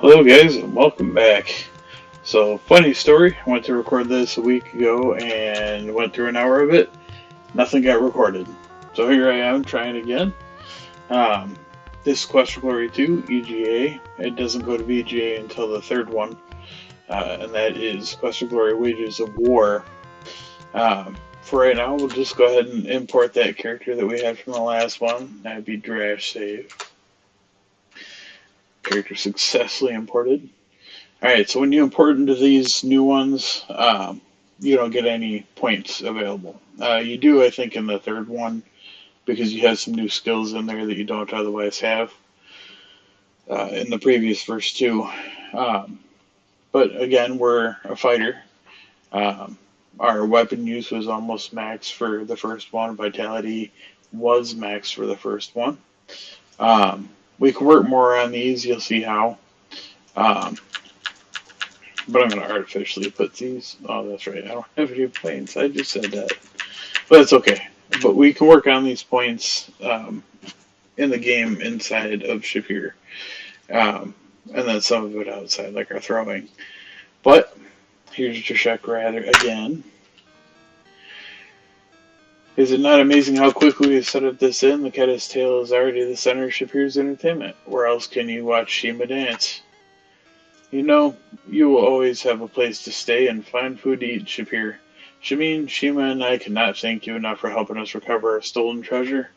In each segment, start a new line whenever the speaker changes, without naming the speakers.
Hello, guys, and welcome back. So, funny story. I went to record this a week ago and went through an hour of it. Nothing got recorded. So here I am trying again. Um, this is Quest for Glory 2, EGA. It doesn't go to EGA until the third one, and that is Quest for Glory Wages of War. For right now, we'll just go ahead and import that character that we had from the last one. That'd be Drash Save. Character successfully imported. Alright, so when you import into these new ones, you don't get any points available. You do, I think, in the third one, because you have some new skills in there that you don't otherwise have in the previous first two. But again, we're a fighter. Our weapon use was almost max for the first one. Vitality was max for the first one. We can work more on these, you'll see how. But I'm going to artificially put these. Oh, that's right. I don't have any points. I just said that. But it's okay. But we can work on these points in the game inside of Shapier. And then some of it outside, like our throwing. But here's your check rather again. Is it not amazing how quickly we set up this in? The caddis tail is already the center of Shapir's entertainment. Where else can you watch Shima dance? You know, you will always have a place to stay and find food to eat, Shapir. Shamin, Shima, and I cannot thank you enough for helping us recover our stolen treasure.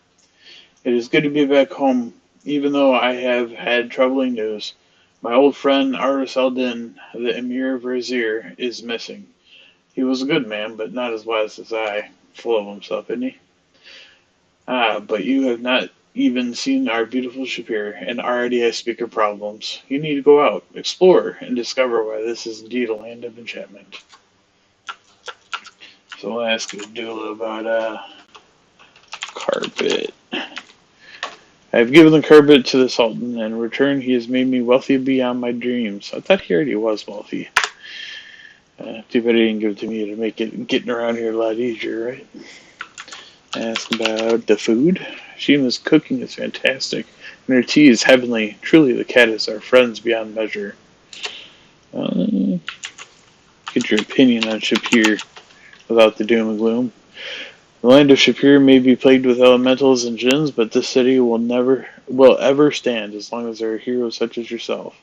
It is good to be back home, even though I have had troubling news. My old friend Aris al-Din, the Emir of Razir, is missing. He was a good man, but not as wise as I. Full of himself, isn't he? But you have not even seen our beautiful Shapier, and already I speak of problems. You need to go out, explore, and discover why this is indeed a land of enchantment. So we'll ask Abdullah about carpet. I have given the carpet to the Sultan, and in return he has made me wealthy beyond my dreams. I thought he already was wealthy. Too bad he didn't give it to me to make it getting around here a lot easier, right? Ask about the food. Shima's cooking is fantastic, and her tea is heavenly. Truly, the caddis are friends beyond measure. Get your opinion on Shapier without the doom and gloom. The land of Shapier may be plagued with elementals and jinns, but this city will ever stand as long as there are heroes such as yourself.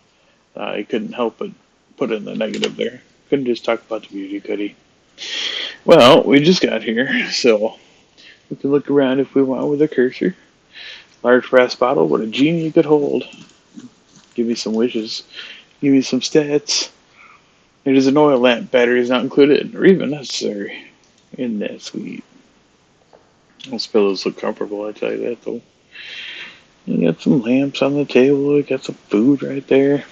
I couldn't help but put in the negative there. Couldn't just talk about the beauty, could he? Well, we just got here, so we can look around if we want with a cursor. Large brass bottle, what a genie could hold. Give me some wishes. Give me some stats. It is an oil lamp. Battery is not included, or even necessary. Isn't that sweet? Those pillows look comfortable, I tell you that, though. You got some lamps on the table. You got some food right there.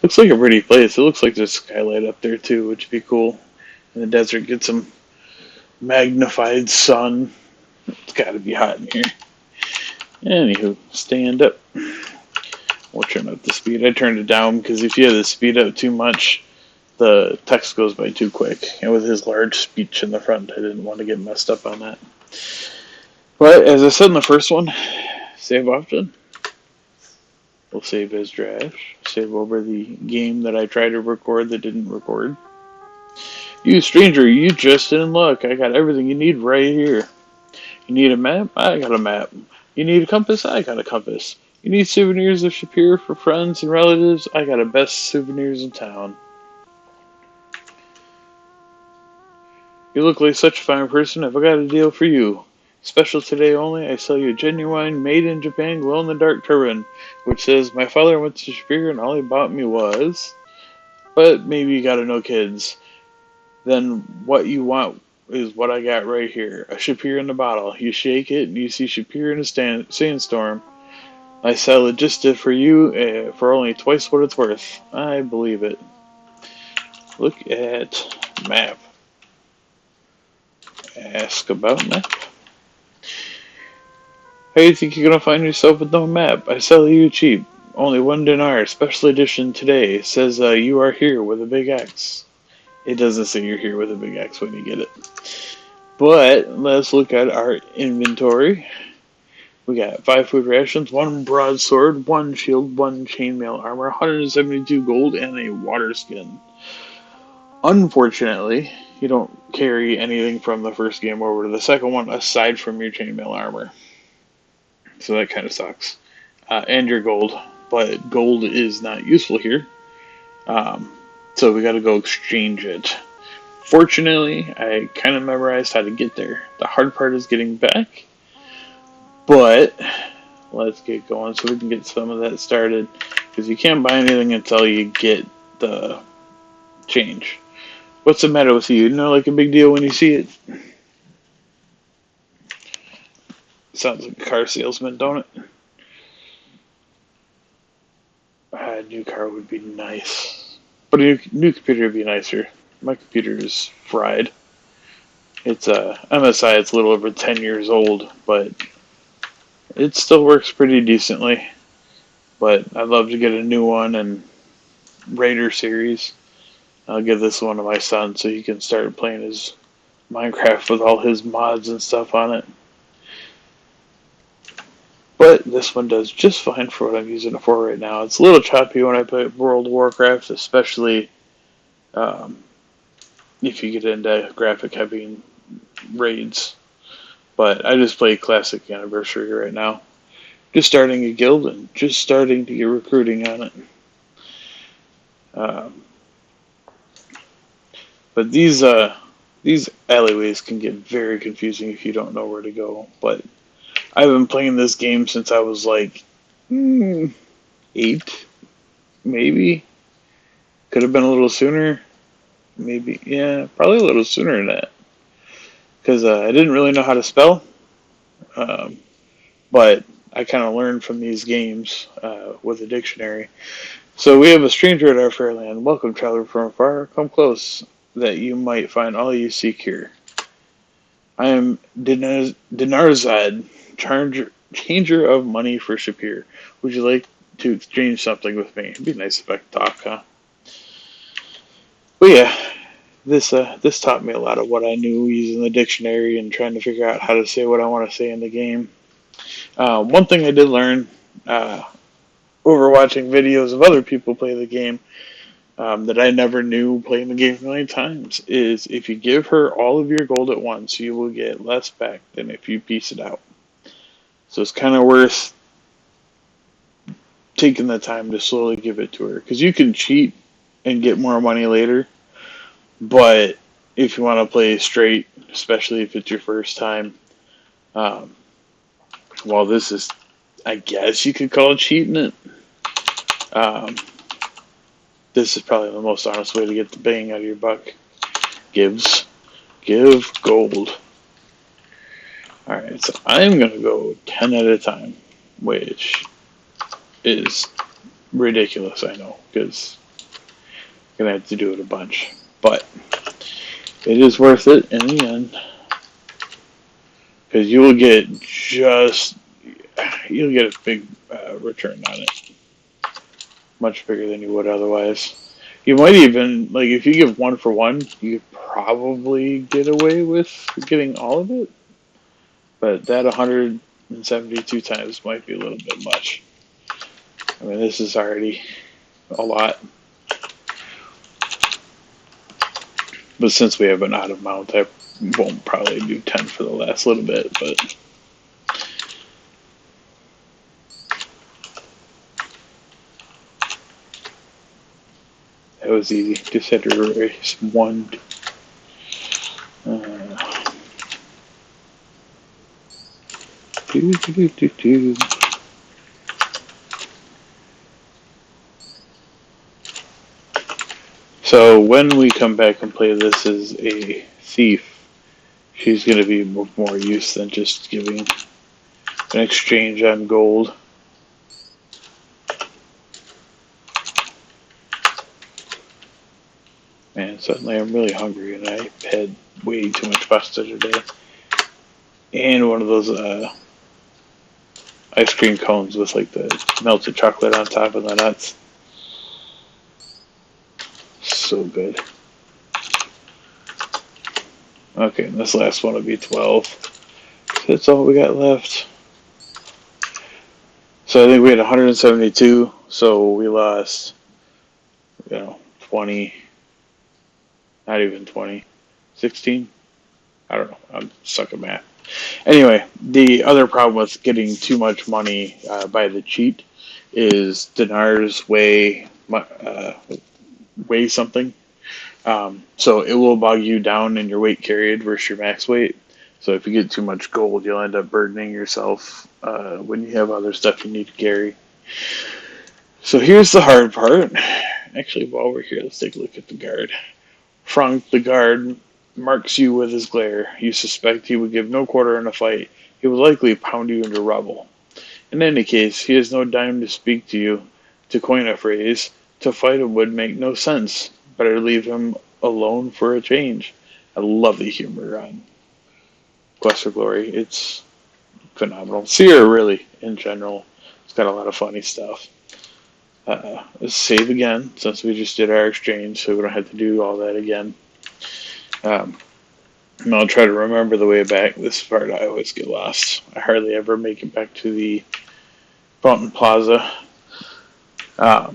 Looks like a pretty place. It looks like there's skylight up there, too, which would be cool. In the desert, get some magnified sun. It's got to be hot in here. Anywho, stand up. We'll turn up the speed. I turned it down because if you have the speed up too much, the text goes by too quick. And with his large speech in the front, I didn't want to get messed up on that. But as I said in the first one, save often. We'll save as Drash. Save over the game that I tried to record that didn't record. You stranger, you just in luck. I got everything you need right here. You need a map? I got a map. You need a compass? I got a compass. You need souvenirs of Shapier for friends and relatives? I got the best souvenirs in town. You look like such a fine person. I've got a deal for you. Special today only, I sell you a genuine, made in Japan, glow-in-the-dark turban, which says, my father went to Shapier and all he bought me was... But maybe you gotta know, kids. Then what you want is what I got right here. A Shapier in the bottle. You shake it and you see Shapier in a sandstorm. I sell it just for you for only twice what it's worth. I believe it. Look at map. Ask about map. How do you think you're going to find yourself with no map? I sell you cheap. Only 1 dinar, special edition today. It says you are here with a big X. It doesn't say you're here with a big X when you get it. But let's look at our inventory. We got 5 food rations, 1 broadsword, 1 shield, 1 chainmail armor, 172 gold, and a water skin. Unfortunately, you don't carry anything from the first game over to the second one aside from your chainmail armor. So that kind of sucks. And your gold. But gold is not useful here. So we gotta go exchange it. Fortunately, I kind of memorized how to get there. The hard part is getting back. But let's get going so we can get some of that started. Because you can't buy anything until you get the change. What's the matter with you? You know, like a big deal when you see it? Sounds like a car salesman, don't it? A new car would be nice. But a new computer would be nicer. My computer is fried. It's a MSI, it's a little over 10 years old, but it still works pretty decently. But I'd love to get a new one and Raider series. I'll give this one to my son so he can start playing his Minecraft with all his mods and stuff on it. But this one does just fine for what I'm using it for right now. It's a little choppy when I play World of Warcraft, especially if you get into graphic heavy raids. But I just play Classic Anniversary right now. Just starting a guild and just starting to get recruiting on it. But these alleyways can get very confusing if you don't know where to go. But I've been playing this game since I was like 8, maybe. Could have been a little sooner. Maybe, yeah, probably a little sooner than that. Because I didn't really know how to spell. But I kind of learned from these games with a dictionary. So we have a stranger at our fair land. Welcome, traveler from afar. Come close, that you might find all you seek here. I am Dinarzad, changer of money for Shapier. Would you like to exchange something with me? It'd be nice if I could talk, huh? But yeah, this taught me a lot of what I knew using the dictionary and trying to figure out how to say what I want to say in the game. One thing I did learn over watching videos of other people play the game that I never knew playing the game a million times is if you give her all of your gold at once, you will get less back than if you piece it out. So it's kind of worth taking the time to slowly give it to her. Because you can cheat and get more money later, but if you want to play straight, especially if it's your first time, well, this is, I guess you could call it cheating it. This is probably the most honest way to get the bang out of your buck. Give gold. Alright, so I'm going to go 10 at a time, which is ridiculous, I know, because I'm going to have to do it a bunch. But it is worth it in the end, because you will get you'll get a big return on it. Much bigger than you would otherwise. You might even, like, if you give 1 for 1, you could probably get away with getting all of it. But that 172 times might be a little bit much. I mean, this is already a lot. But since we have an out of mount, I won't probably do 10 for the last little bit, but that was easy. Just had to erase 1. So when we come back and play this as a thief, she's going to be of more use than just giving an exchange on gold. Man, suddenly I'm really hungry and I had way too much pasta today. And one of those ice cream cones with like the melted chocolate on top of the nuts. So good. Okay, and this last one will be 12. That's all we got left. So I think we had 172. So we lost, 20, not even 20, 16. I don't know. I'm suck at math. Anyway, the other problem with getting too much money by the cheat is dinars weigh something. So it will bog you down in your weight carried versus your max weight. So if you get too much gold, you'll end up burdening yourself when you have other stuff you need to carry. So here's the hard part. Actually, while we're here, let's take a look at the guard. Frank, the guard, marks you with his glare. You suspect he would give no quarter in a fight. He would likely pound you into rubble. In any case, he has no dime to speak to you. To coin a phrase, to fight him would make no sense. Better leave him alone for a change. I love the humor on Quest for Glory. It's phenomenal. Sierra, really, in general, it's got a lot of funny stuff. Let's save again, since we just did our exchange, so we don't have to do all that again. And I'll try to remember the way back. This part I always get lost. I hardly ever make it back to the Fountain Plaza. Well,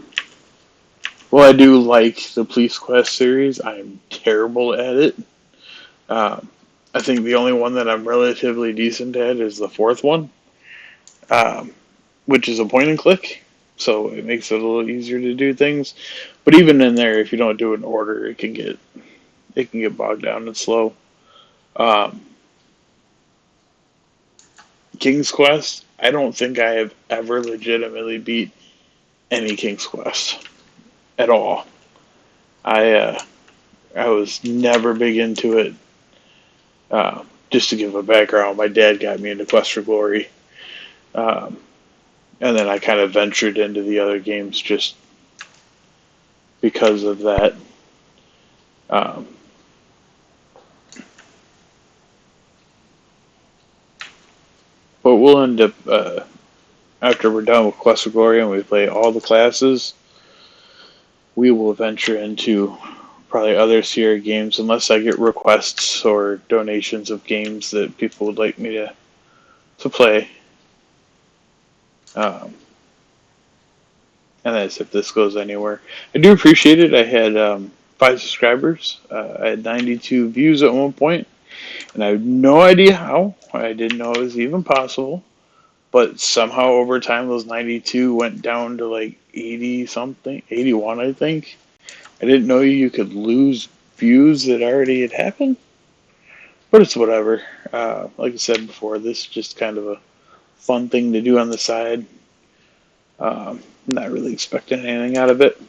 I do like the Police Quest series. I'm terrible at it. I think the only one that I'm relatively decent at is the fourth one, um, which is a point and click. So it makes it a little easier to do things. But even in there, if you don't do it in order, it can get bogged down and slow. Um, King's Quest, I don't think I have ever legitimately beat any King's Quest at all. I was never big into it. Just to give a background, my dad got me into Quest for Glory, um, and then I kind of ventured into the other games just because of that. Um, but we'll end up after we're done with Quest for Glory and we play all the classes. We will venture into probably other Sierra games unless I get requests or donations of games that people would like me to play. Um, and that's if this goes anywhere. I do appreciate it. I had 5 subscribers. I had 92 views at one point, and I had no idea how. I didn't know it was even possible. But somehow over time, those 92 went down to like 80 something, 81, I think. I didn't know you could lose views that already had happened, but it's whatever. Like I said before, this is just kind of a fun thing to do on the side. Not really expecting anything out of it.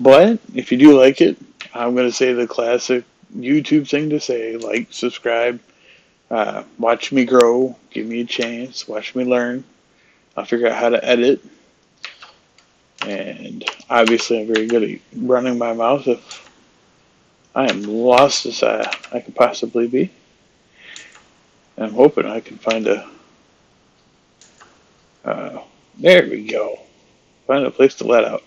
But if you do like it, I'm going to say the classic YouTube thing to say: like, subscribe, watch me grow, give me a chance, watch me learn. I'll figure out how to edit. And obviously, I'm very good at running my mouth if I am lost as I could possibly be. And I'm hoping I can find there we go. Find a place to let out.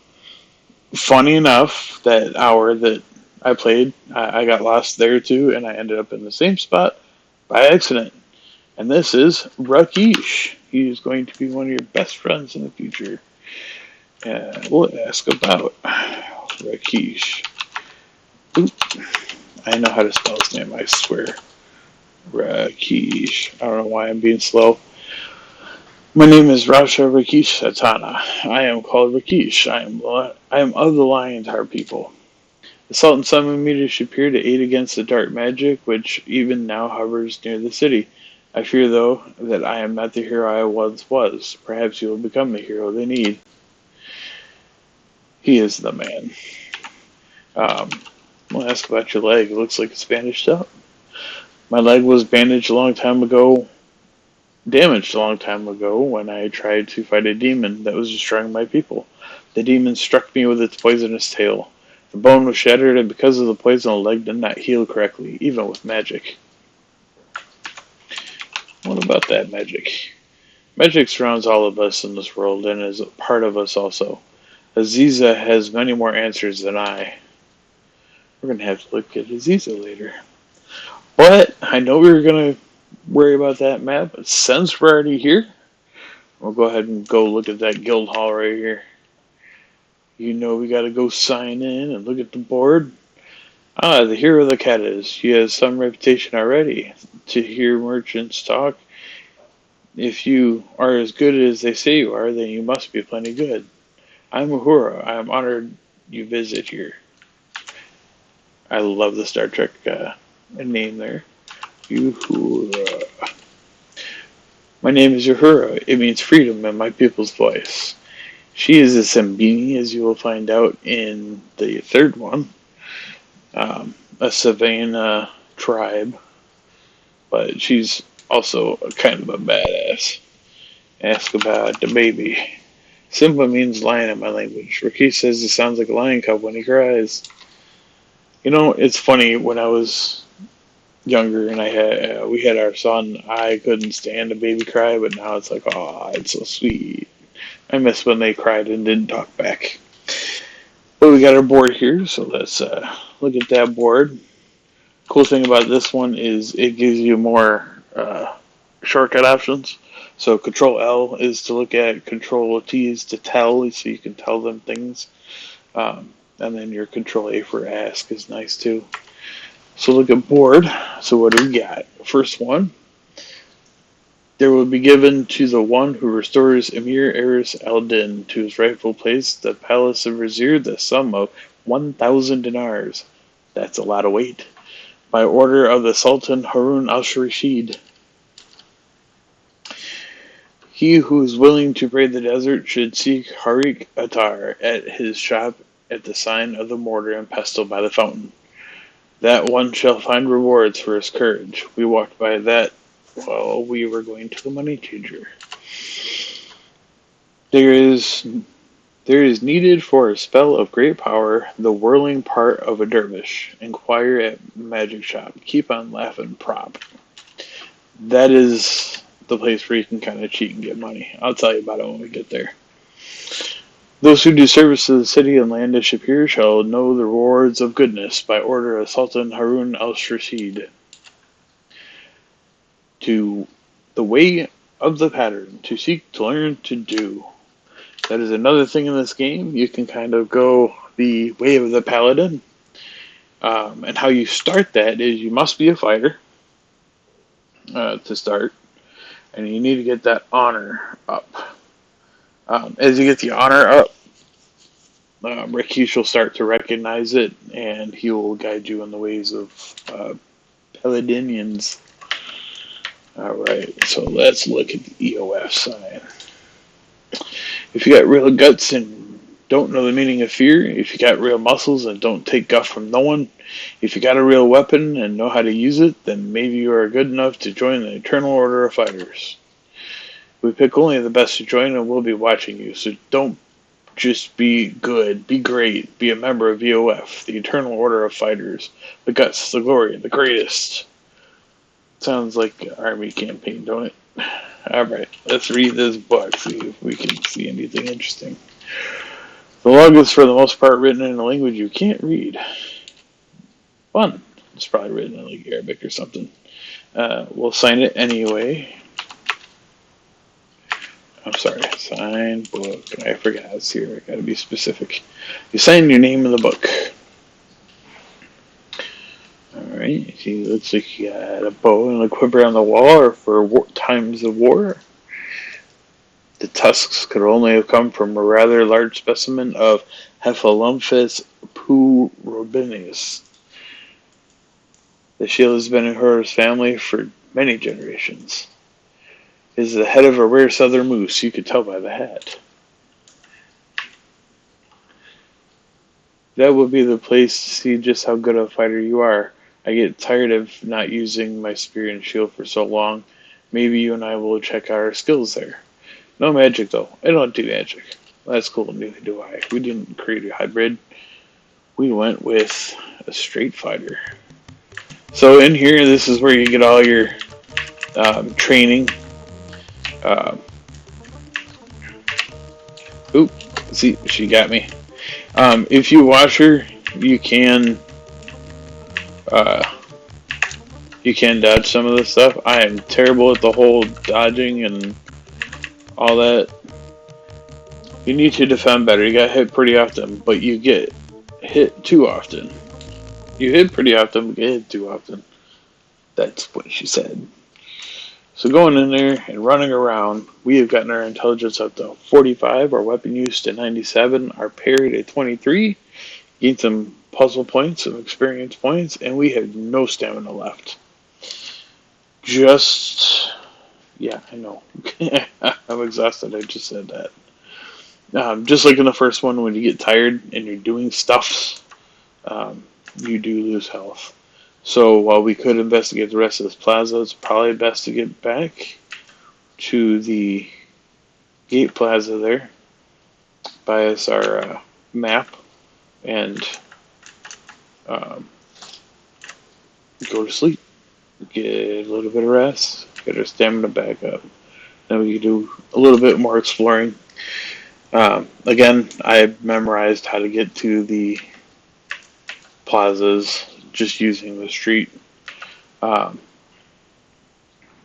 Funny enough, that hour that I played, I got lost there too, and I ended up in the same spot by accident. And this is Rakesh. He is going to be one of your best friends in the future. We'll ask about Rakesh. Oop. I know how to spell his name, I swear. Rakesh. I don't know why I'm being slow. My name is Rasha Rakesh Satana. I am called Rakesh. I am of the Lion's Heart people. The Sultan summoned me to Shapier to aid against the dark magic, which even now hovers near the city. I fear, though, that I am not the hero I once was. Perhaps you will become the hero they need. He is the man. I'll ask about your leg. It looks like it's bandaged up. My leg was bandaged a long time ago, damaged a long time ago when I tried to fight a demon that was destroying my people. The demon struck me with its poisonous tail. The bone was shattered, and because of the poison, the leg did not heal correctly, even with magic. What about that magic? Magic surrounds all of us in this world and is a part of us also. Aziza has many more answers than I. We're going to have to look at Aziza later. But I know we were going to worry about that map, but since we're already here, we'll go ahead and go look at that guild hall right here. You know we gotta go sign in and look at the board. Ah, the hero of the cat is. She has some reputation already. To hear merchants talk, if you are as good as they say you are, then you must be plenty good. I'm Uhura. I am honored you visit here. I love the Star Trek name there. Uhura. My name is Uhura. It means freedom in my people's voice. She is a Sembini, as you will find out in the third one, a Savannah tribe, but she's also kind of a badass. Ask about the baby. Simba means lion in my language. Ricky says it sounds like a lion cub when he cries. You know, it's funny, when I was younger and we had our son, I couldn't stand a baby cry, but now it's like, oh, it's so sweet. I miss when they cried and didn't talk back. But we got our board here, so let's look at that board. Cool thing about this one is it gives you more shortcut options. So Control L is to look at, Control T is to tell, so you can tell them things. And then your Control A for ask is nice too. So look at board. So what do we got? First one. There will be given to the one who restores Emir Eris al-Din to his rightful place, the palace of Vizier, the sum of 1,000 dinars. That's a lot of weight. By order of the Sultan Harun al-Rashid. He who is willing to brave the desert should seek Harik Attar at his shop at the sign of the mortar and pestle by the fountain. That one shall find rewards for his courage. We walked by that while we were going to the money changer. There is needed for a spell of great power the whirling part of a dervish. Inquire at magic shop. Keep on laughing, prop. That is the place where you can kind of cheat and get money. I'll tell you about it when we get there. Those who do service to the city and land of Shapier shall know the rewards of goodness by order of Sultan Harun al-Rashid. To the way of the pattern, to seek, to learn, to do. That is another thing in this game. You can kind of go the way of the paladin. And how you start that is you must be a fighter to start. And you need to get that honor up. As you get the honor up, Rakesh will start to recognize it, and he will guide you in the ways of Paladinians. Alright, so let's look at the EOF sign. If you got real guts and don't know the meaning of fear, if you got real muscles and don't take guff from no one, if you got a real weapon and know how to use it, then maybe you are good enough to join the Eternal Order of Fighters. We pick only the best to join, and we'll be watching you, so don't just be good, be great, be a member of EOF, the Eternal Order of Fighters, the guts, the glory, the greatest. Sounds like an army campaign, don't it? Alright, let's read this book, see if we can see anything interesting. The log is for the most part written in a language you can't read. Fun. It's probably written in like Arabic or something. We'll sign it anyway. I'm sorry, sign book. I forgot it's here. I gotta be specific. You sign your name in the book. Alright, see, it looks like you got a bow and a quiver on the wall, or for times of war. The tusks could only have come from a rather large specimen of Hephalomphus purobinis. The shield has been in her family for many generations. It is the head of a rare southern moose, you could tell by the hat. That would be the place to see just how good a fighter you are. I get tired of not using my spear and shield for so long. Maybe you and I will check out our skills there. No magic though. I don't do magic. That's cool, neither do I. We didn't create a hybrid. We went with a straight fighter. So in here, this is where you get all your training. Oop, see, she got me. If you watch her, you can dodge some of this stuff. I am terrible at the whole dodging and all that. You need to defend better. You got hit pretty often, but you get hit too often. You hit pretty often, but get hit too often. That's what she said. So going in there and running around, we have gotten our intelligence up to 45, our weapon use to 97, our parry to 23, gained some puzzle points, some experience points, and we have no stamina left. Just, yeah, I know. I'm exhausted, I just said that. Just like in the first one, when you get tired and you're doing stuff, you do lose health. So while we could investigate the rest of this plaza, it's probably best to get back to the gate plaza there, buy us our map, and um, go to sleep. Get a little bit of rest, get our stamina back up. Then we can do a little bit more exploring. Again, I memorized how to get to the plazas just using the street. Um,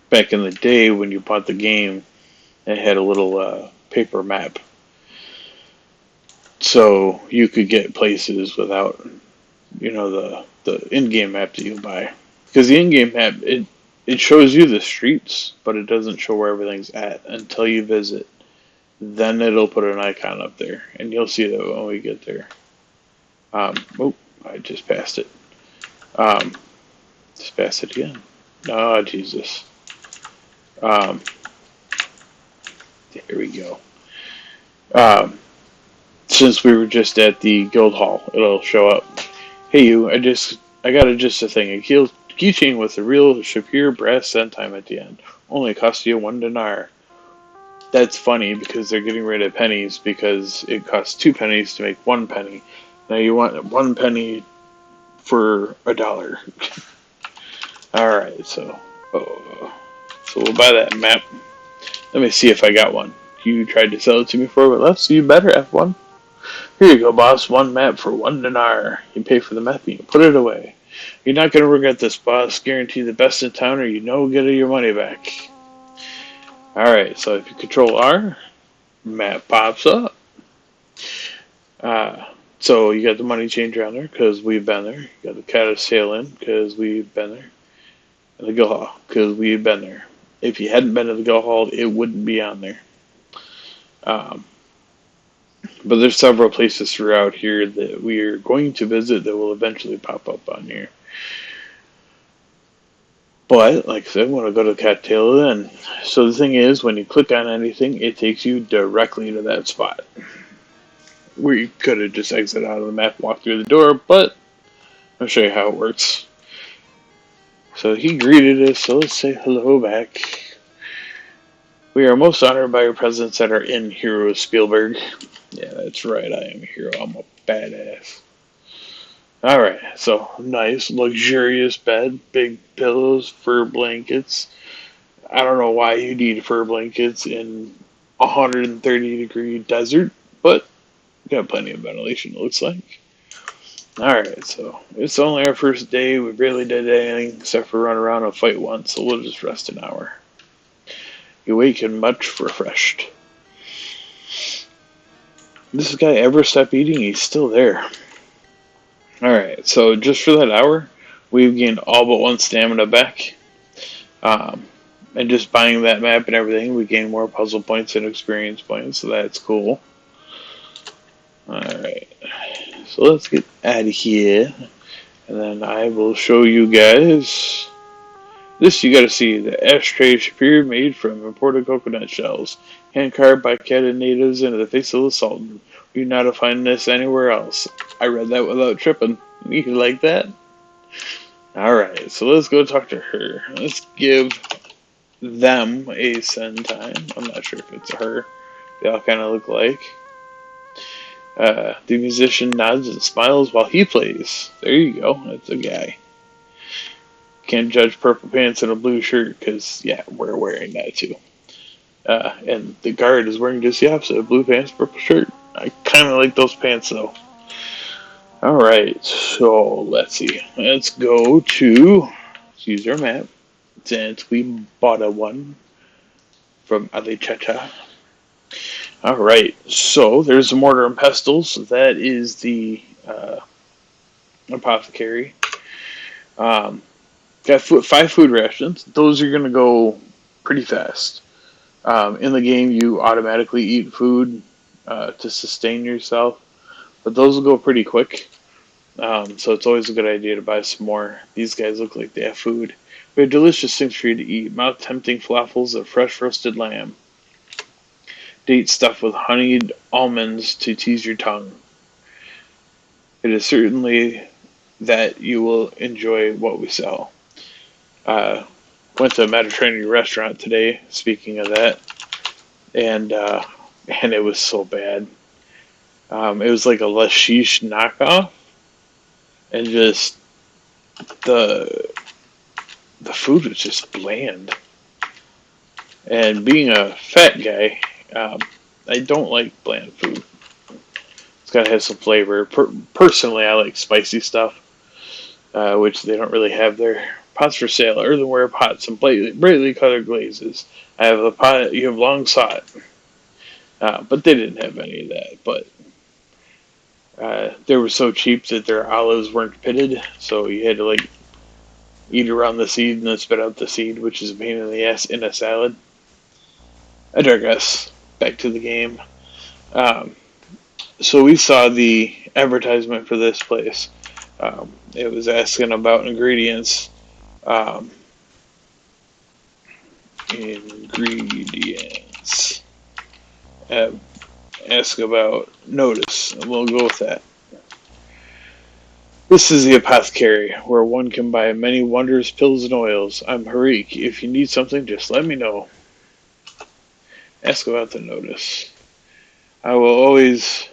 Back in the day when you bought the game, it had a little paper map. So you could get places without, the in-game map that you buy. Because the in-game map, it shows you the streets, but it doesn't show where everything's at until you visit. Then it'll put an icon up there, and you'll see that when we get there. I just passed it. Just passed it again. Oh, Jesus. Um, there we go. Um, since we were just at the guild hall, it'll show up. Hey, you! I got just a thing. A keychain with a real Shapier brass centime at the end. Only cost you 1 dinar. That's funny because they're getting rid of pennies because it costs 2 pennies to make 1 penny. Now you want 1 penny for $1. All right, so we'll buy that map. Let me see if I got one. You tried to sell it to me for what left, so you better have one. Here you go, boss. 1 map for 1 dinar. You pay for the map and you put it away. You're not going to regret this, boss. Guarantee the best in town or you get your money back. Alright, so if you control R, map pops up. So you got the money changer on there because we've been there. You got the carousel in because we've been there. And the guild hall because we've been there. If you hadn't been to the guild hall, it wouldn't be on there. But there's several places throughout here that we are going to visit that will eventually pop up on here. But, like I said, I want to go to the cocktail then. So the thing is, when you click on anything, it takes you directly to that spot. We could have just exited out of the map and walked through the door, but I'll show you how it works. So he greeted us, so let's say hello back. We are most honored by your presence at our inn, Hero Spielberg. Yeah, that's right, I am a hero. I'm a badass. Alright, so nice, luxurious bed, big pillows, fur blankets. I don't know why you need fur blankets in 130-degree desert, but got plenty of ventilation, it looks like. Alright, so it's only our first day. We barely did anything except for run around and fight once, so we'll just rest an hour. You awaken much refreshed. This guy ever stop eating? He's still there. Alright, so just for that hour, we've gained all but 1 stamina back. And just buying that map and everything, we gain more puzzle points and experience points, so that's cool. Alright, so let's get out of here. And then I will show you guys. This you gotta see, the ashtray Shapier made from imported coconut shells. Hand carved by Canada natives into the face of the Sultan. You're not to find this anywhere else. I read that without tripping. You like that? Alright, so let's go talk to her. Let's give them a send time. I'm not sure if it's her. They all kind of look like. The musician nods and smiles while he plays. There you go. That's a guy. Can't judge purple pants and a blue shirt because, yeah, we're wearing that too. And the guard is wearing just the opposite. Blue pants, purple shirt. I kind of like those pants though. Alright, so let's see. Let's go to, let's use our map. Since we bought a one from Alichacha. All right, so there's the mortar and pestles. That is the apothecary. Um, got 5 food rations. Those are going to go pretty fast. In the game, you automatically eat food to sustain yourself, but those will go pretty quick. So it's always a good idea to buy some more. These guys look like they have food. We have delicious things for you to eat. Mouth-tempting falafels of fresh roasted lamb. Dates stuffed with honeyed almonds to tease your tongue. It is certainly that you will enjoy what we sell. Uh, Went to a Mediterranean restaurant today, speaking of that, and it was so bad. It was like a lashish knockoff, and just the the food was just bland. And being a fat guy, I don't like bland food. It's got to have some flavor. Personally, I like spicy stuff, which they don't really have there. Pots for sale, earthenware pots, and brightly colored glazes. I have a pot you have long sought, but they didn't have any of that. But they were so cheap that their olives weren't pitted, so you had to like eat around the seed and then spit out the seed, which is a pain in the ass in a salad. I digress. Back to the game. Um, so we saw the advertisement for this place. It was asking about ingredients. Um, ingredients. Uh, Ask about notice, and we'll go with that. This is the apothecary, where one can buy many wondrous pills and oils. I'm Harik. If you need something, just let me know. Ask about the notice. I will always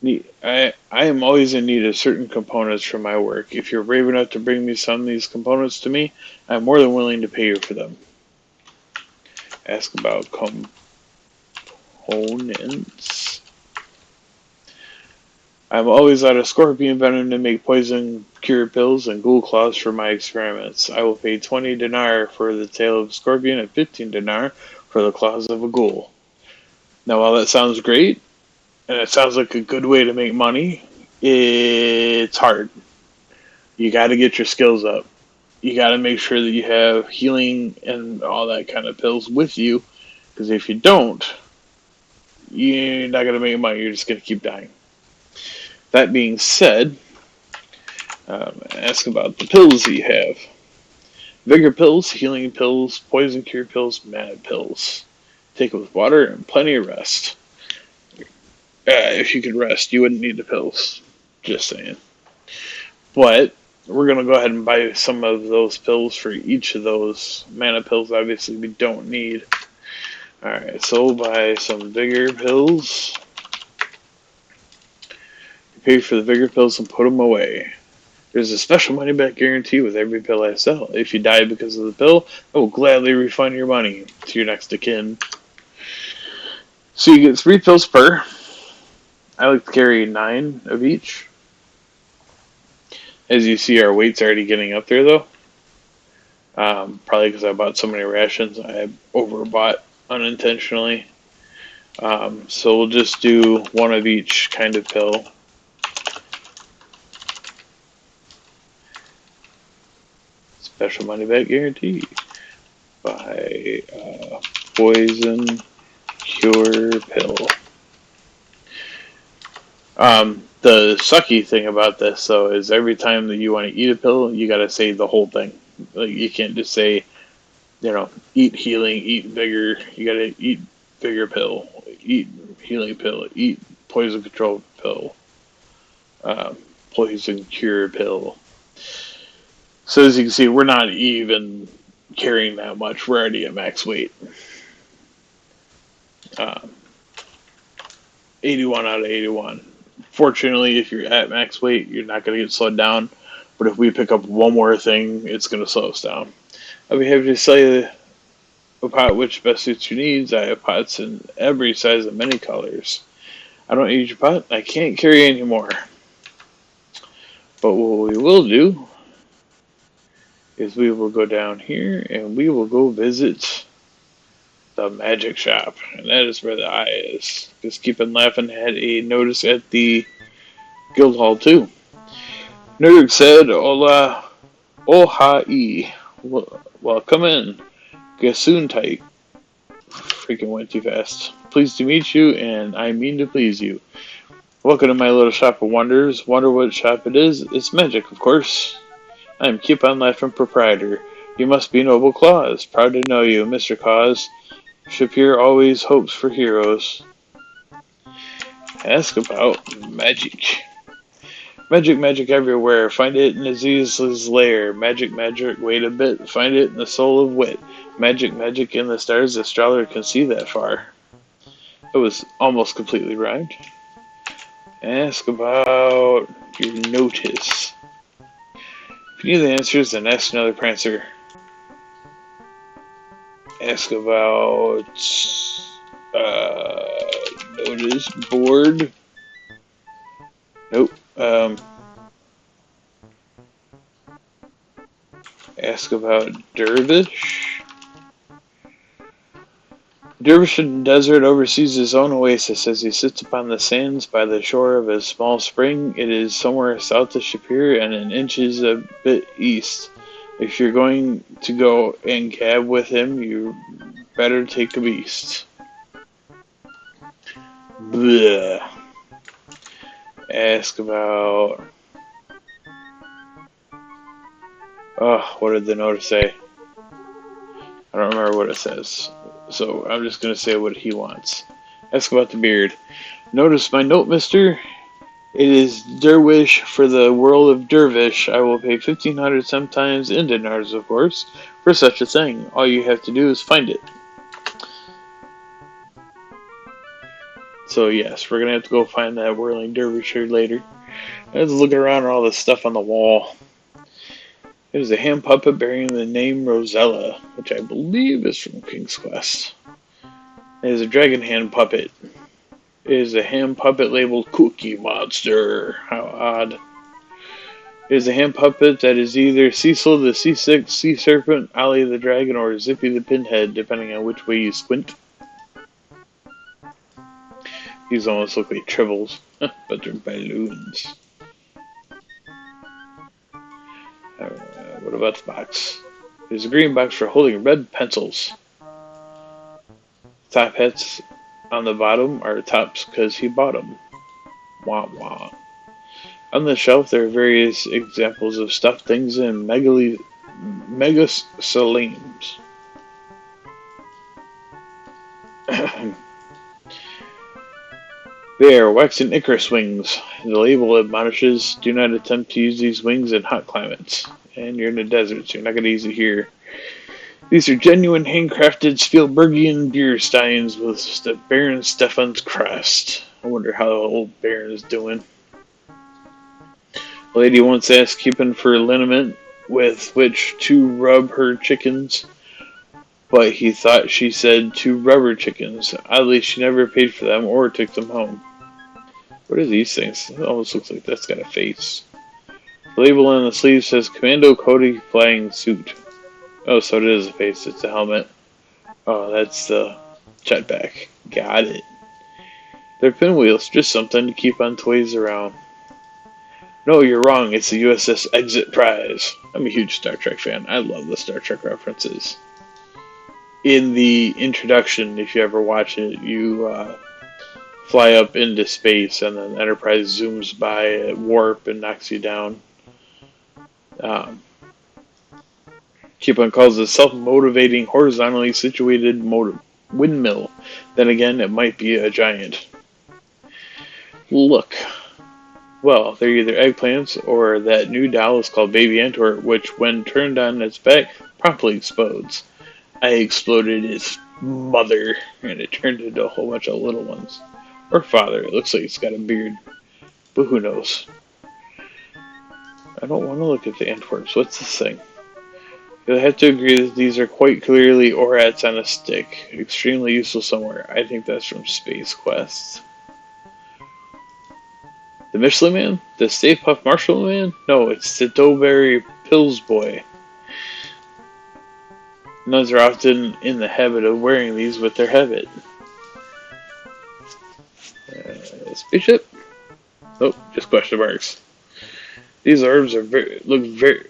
I am always in need of certain components for my work. If you're brave enough to bring me some of these components to me, I'm more than willing to pay you for them. Ask about components. I'm always out of scorpion venom to make poison cure pills and ghoul claws for my experiments. I will pay 20 dinar for the tail of a scorpion and 15 dinar for the claws of a ghoul. Now, while that sounds great, and it sounds like a good way to make money, it's hard. You got to get your skills up. You got to make sure that you have healing and all that kind of pills with you, because if you don't, you're not going to make money. You're just going to keep dying. That being said, ask about the pills that you have. Vigor pills, healing pills, poison cure pills, mana pills. Take it with water and plenty of rest. If you could rest, you wouldn't need the pills. Just saying. But we're going to go ahead and buy some of those pills for each of those. Mana pills, obviously, we don't need. Alright, so we'll buy some vigor pills. You pay for the vigor pills and put them away. There's a special money back guarantee with every pill I sell. If you die because of the pill, I will gladly refund your money to your next of kin. So you get 3 pills per. I like to carry 9 of each. As you see, our weight's already getting up there, though. Probably because I bought so many rations. I overbought unintentionally. So we'll just do 1 of each kind of pill. Special money back guarantee. Buy poison cure pill. The sucky thing about this, though, is every time that you want to eat a pill, you got to say the whole thing. Like, you can't just say, eat healing, eat vigor. You got to eat vigor pill, eat healing pill, eat poison control pill, poison cure pill. So as you can see, we're not even carrying that much. We're already at max weight. 81 out of 81. Fortunately, if you're at max weight, you're not going to get slowed down. But if we pick up one more thing, it's going to slow us down. I'll be happy to sell you a pot which best suits your needs. I have pots in every size and many colors. I don't need your pot. I can't carry any more. But what we will do is we will go down here and we will go visit The magic shop, and that is where the eye is. Just keep on laughing had a notice at the guild hall too. Nurg said, "Hola, ohai. Well, come in. Gesundheit." Freaking went too fast. Pleased to meet you, and I mean to please you. Welcome to my little shop of wonders. Wonder what shop it is? It's magic, of course. I'm Keep on Laughing proprietor. You must be Noble Claus. Proud to know you, Mr. Claus. Shapier always hopes for heroes. Ask about magic. Magic, magic everywhere. Find it in Aziz's lair. Magic, magic, wait a bit. Find it in the soul of wit. Magic, magic in the stars. The astrologer can see that far. It was almost completely rhymed. Ask about your notice. If you need the answers, then ask another prancer. Ask about notice board. Nope. Ask about dervish. Dervish in the desert oversees his own oasis as he sits upon the sands by the shore of a small spring. It is somewhere south of Shapier and an inches a bit east. If you're going to go in cab with him, you better take a beast. Bleh. Ask about... Oh, what did the notice say? I don't remember what it says. So I'm just going to say what he wants. Ask about the beard. Notice my note, mister? It is dervish for the world of dervish. I will pay 1,500 sometimes in dinars, of course, for such a thing. All you have to do is find it. So yes, we're going to have to go find that whirling dervish here later. Let's look around at all this stuff on the wall. There's a hand puppet bearing the name Rosella, which I believe is from King's Quest. There's a dragon hand puppet. It is a hand puppet labeled Cookie Monster. How odd. It is a hand puppet that is either Cecil the Seasick Sea Serpent, Ollie the Dragon, or Zippy the Pinhead, depending on which way you squint. These almost look like tribbles, but they're balloons. What about the box? There's a green box for holding red pencils. Top hats on the bottom are tops because he bought them. Wah wah. On the shelf there are various examples of stuffed things and megasalemes. They are waxen Icarus wings. The label admonishes, do not attempt to use these wings in hot climates. And you're in the desert, so you're not going to use it here. These are genuine handcrafted Spielbergian beer steins with the Baron Stefan's crest. I wonder how the old Baron is doing. A lady once asked Keepin for liniment with which to rub her chickens, but he thought she said to rubber chickens. Oddly, she never paid for them or took them home. What are these things? It almost looks like that's got a face. The label on the sleeve says Commando Cody Flying Suit. Oh, so it is a face. It's a helmet. Oh, that's the jetpack. Got it. They're pinwheels. Just something to keep on toys around. No, you're wrong. It's the USS Exit Prize. I'm a huge Star Trek fan. I love the Star Trek references. In the introduction, if you ever watch it, you fly up into space and then Enterprise zooms by at warp and knocks you down. Keep on calls it a self-motivating, horizontally situated windmill. Then again, it might be a giant. Look. Well, they're either eggplants or that new doll is called Baby Antwerp, which, when turned on its back, promptly explodes. I exploded its mother, and it turned into a whole bunch of little ones. Or father. It looks like it's got a beard. But who knows? I don't want to look at the Antwerps. What's this thing? You'll have to agree that these are quite clearly orats on a stick. Extremely useful somewhere. I think that's from Space Quest. The Michelin Man? The Stay Puft Marshmallow Man? No, it's the Doughberry Pills Boy. Nuns are often in the habit of wearing these with their habit. Spaceship? Nope, just question marks. These orbs look very.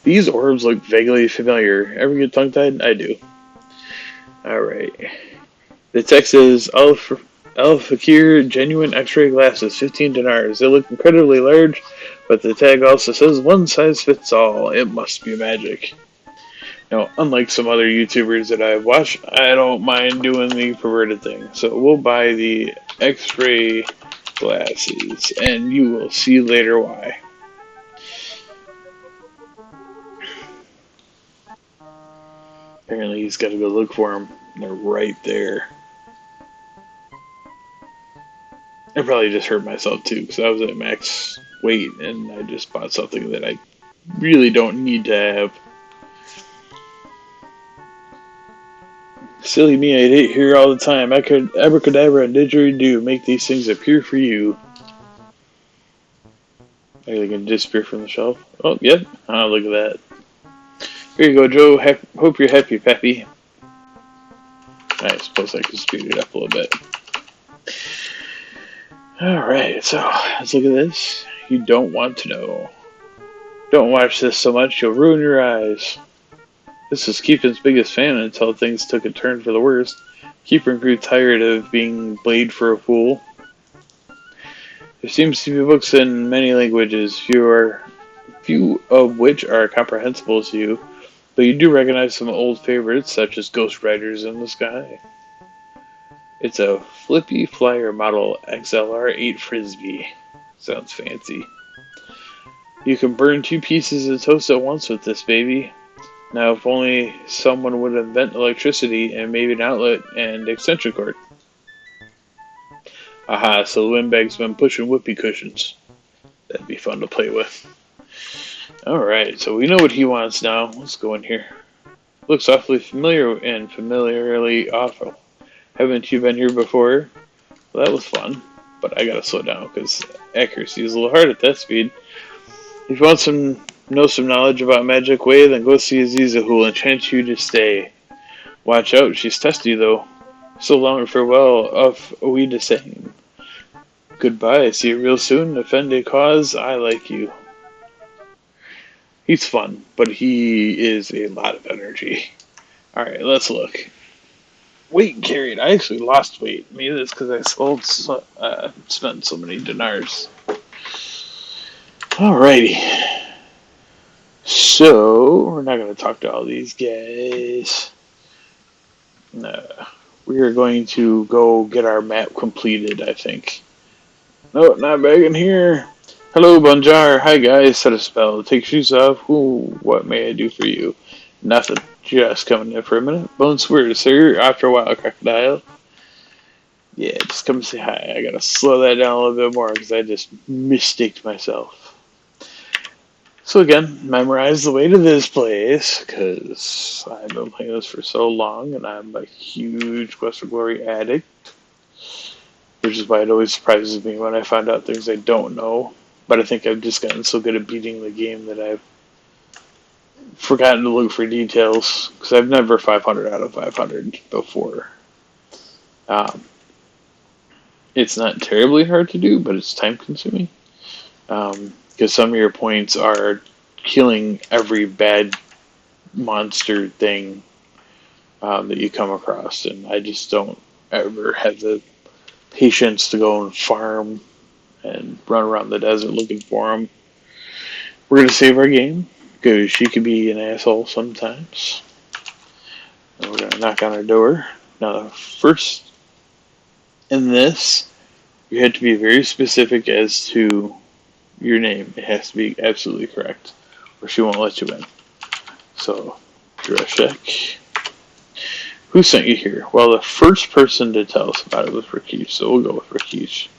These orbs look vaguely familiar. Ever get tongue tied? I do. Alright. The text is Al Fakir genuine X-ray glasses, 15 dinars. They look incredibly large, but the tag also says one size fits all. It must be magic. Now, unlike some other YouTubers that I've watched, I don't mind doing the perverted thing. So we'll buy the X-ray glasses, and you will see later why. Apparently he's got to go look for them. They're right there. I probably just hurt myself too, because I was at max weight, and I just bought something that I really don't need to have. Silly me, I'd hate here all the time. I could abracadabra and didgeridoo make these things appear for you. Are they going to disappear from the shelf? Oh, yep. Oh, look at that. Here you go, Joe. Hope you're happy, Pappy. I suppose I could speed it up a little bit. Alright, so let's look at this. You don't want to know. Don't watch this so much, you'll ruin your eyes. This was Keepin's biggest fan until things took a turn for the worst. Keepin grew tired of being played for a fool. There seems to be books in many languages, few of which are comprehensible to you, but you do recognize some old favorites such as Ghost Riders in the Sky. It's a Flippy Flyer model XLR-8 Frisbee. Sounds fancy. You can burn 2 pieces of toast at once with this baby. Now, if only someone would invent electricity and maybe an outlet and extension cord. Aha, so the windbag's been pushing whoopee cushions. That'd be fun to play with. Alright, so we know what he wants now. Let's go in here. Looks awfully familiar and familiarly awful. Haven't you been here before? Well, that was fun, but I gotta slow down because accuracy is a little hard at that speed. If you want know some knowledge about Magic Way, then go see Aziza, who will enchant you to stay. Watch out, she's testy though. So long and farewell, of we the same. Goodbye, see you real soon. Defend a cause, I like you. He's fun, but he is a lot of energy. Alright, let's look. Weight carried. I actually lost weight. Maybe that's because I spent so many dinars. Alrighty. So, we're not going to talk to all these guys. We are going to go get our map completed, I think. No, not back in here. Hello, Bunjar. Hi, guys. Set a spell. Take shoes off. Ooh, what may I do for you? Nothing. Just coming in for a minute. Bone swear, sir. After a while, crocodile. Yeah, just come say hi. I gotta slow that down a little bit more because I just mistaked myself. So again, memorize the way to this place because I've been playing this for so long and I'm a huge Quest for Glory addict. Which is why it always surprises me when I find out things I don't know. But I think I've just gotten so good at beating the game that I've forgotten to look for details because I've never 500 out of 500 before. It's not terribly hard to do, but it's time consuming because some of your points are killing every bad monster thing that you come across, and I just don't ever have the patience to go and farm and run around the desert looking for them. We're going to save our game because she could be an asshole sometimes. And we're going to knock on her door. Now, first in this, you have to be very specific as to your name. It has to be absolutely correct, or she won't let you in. So, dress check. Who sent you here? Well, the first person to tell us about it was Rakesh, so we'll go with Rakesh.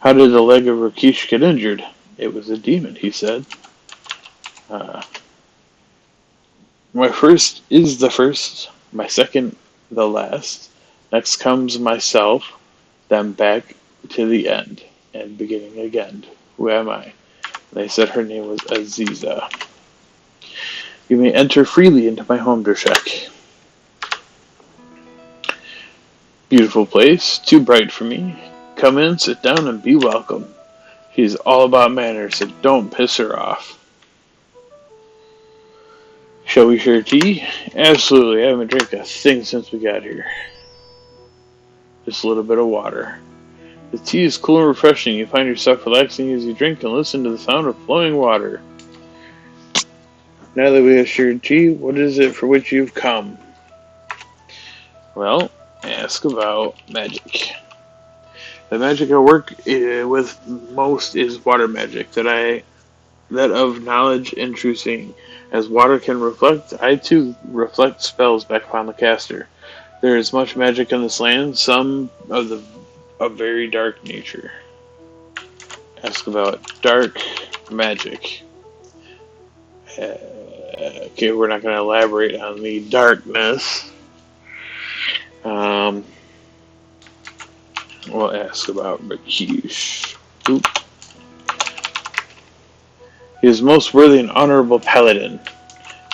How did the leg of Rakesh get injured? It was a demon, he said. My first is the first, my second the last. Next comes myself, then back to the end, and beginning again. Who am I? They said her name was Aziza. You may enter freely into my home, Dershak. Beautiful place, too bright for me. Come in, sit down, and be welcome. She's all about manners, so don't piss her off. Shall we share tea? Absolutely, I haven't drank a thing since we got here. Just a little bit of water. The tea is cool and refreshing. You find yourself relaxing as you drink and listen to the sound of flowing water. Now that we have shared tea, what is it for which you've come? Well, ask about magic. The magic I work with most is water magic, that of knowledge and true seeing. As water can reflect, I too reflect spells back upon the caster. There is much magic in this land, some of very dark nature. Ask about dark magic. Okay, we're not going to elaborate on the darkness. We'll ask about Rakesh. Oop. He is most worthy and honorable paladin.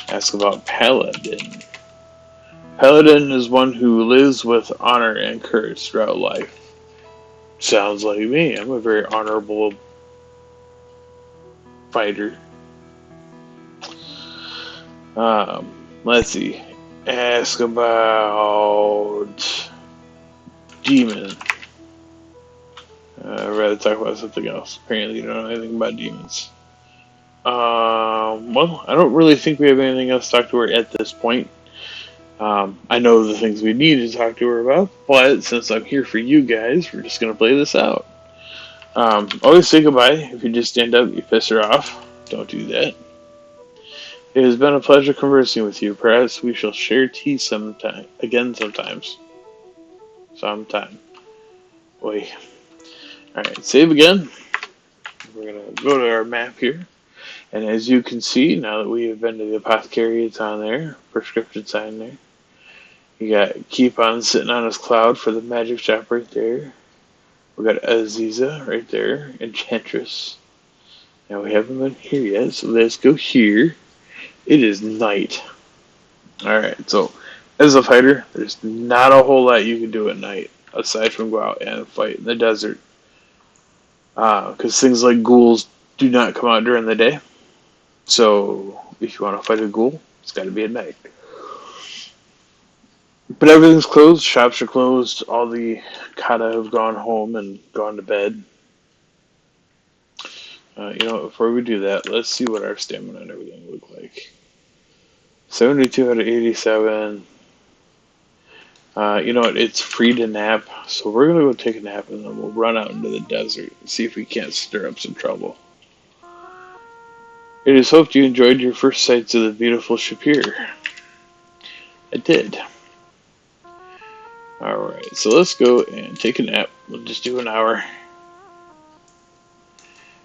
Ask about paladin. Paladin is one who lives with honor and courage throughout life. Sounds like me. I'm a very honorable fighter. Let's see. Ask about demon. I'd rather talk about something else. Apparently you don't know anything about demons. Well, I don't really think we have anything else to talk to her at this point. I know the things we need to talk to her about, but since I'm here for you guys, we're just going to play this out. Always say goodbye. If you just stand up, you piss her off. Don't do that. It has been a pleasure conversing with you. Perhaps we shall share tea sometime. Again sometimes. Sometime. Wait. Alright, save again. We're going to go to our map here. And as you can see, now that we have been to the apothecary, it's on there. Prescription sign there. You got Keep On sitting on his cloud for the magic shop right there. We got Aziza right there. Enchantress. Now we haven't been here yet, so let's go here. It is night. Alright, so as a fighter, there's not a whole lot you can do at night aside from go out and fight in the desert. Because things like ghouls do not come out during the day. So if you want to fight a ghoul, it's got to be at night. But everything's closed. Shops are closed. All the kata have gone home and gone to bed. Before we do that, let's see what our stamina and everything look like. 72 out of 87. You know what? It's free to nap, so we're gonna go take a nap and then we'll run out into the desert and see if we can't stir up some trouble. It is hoped you enjoyed your first sights of the beautiful Shapier. I did. Alright, so let's go and take a nap. We'll just do an hour.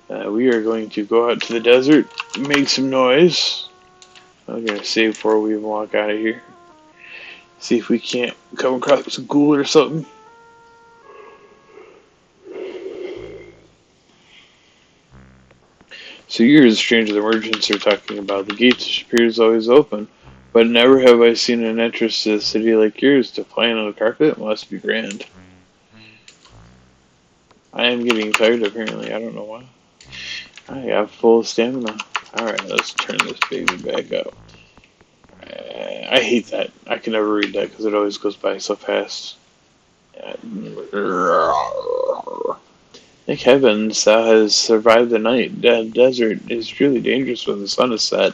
We are going to go out to the desert, make some noise. I'm going to save before we even walk out of here. See if we can't come across a ghoul or something. So years of strange merchants are talking about the gates of Shapier is always open, but never have I seen an entrance to a city like yours. To play on the carpet must be grand. I am getting tired apparently, I don't know why. I have full stamina. Alright, let's turn this baby back up. I hate that. I can never read that because it always goes by so fast. Thank heavens thou has survived the night. The desert is really dangerous when the sun is set.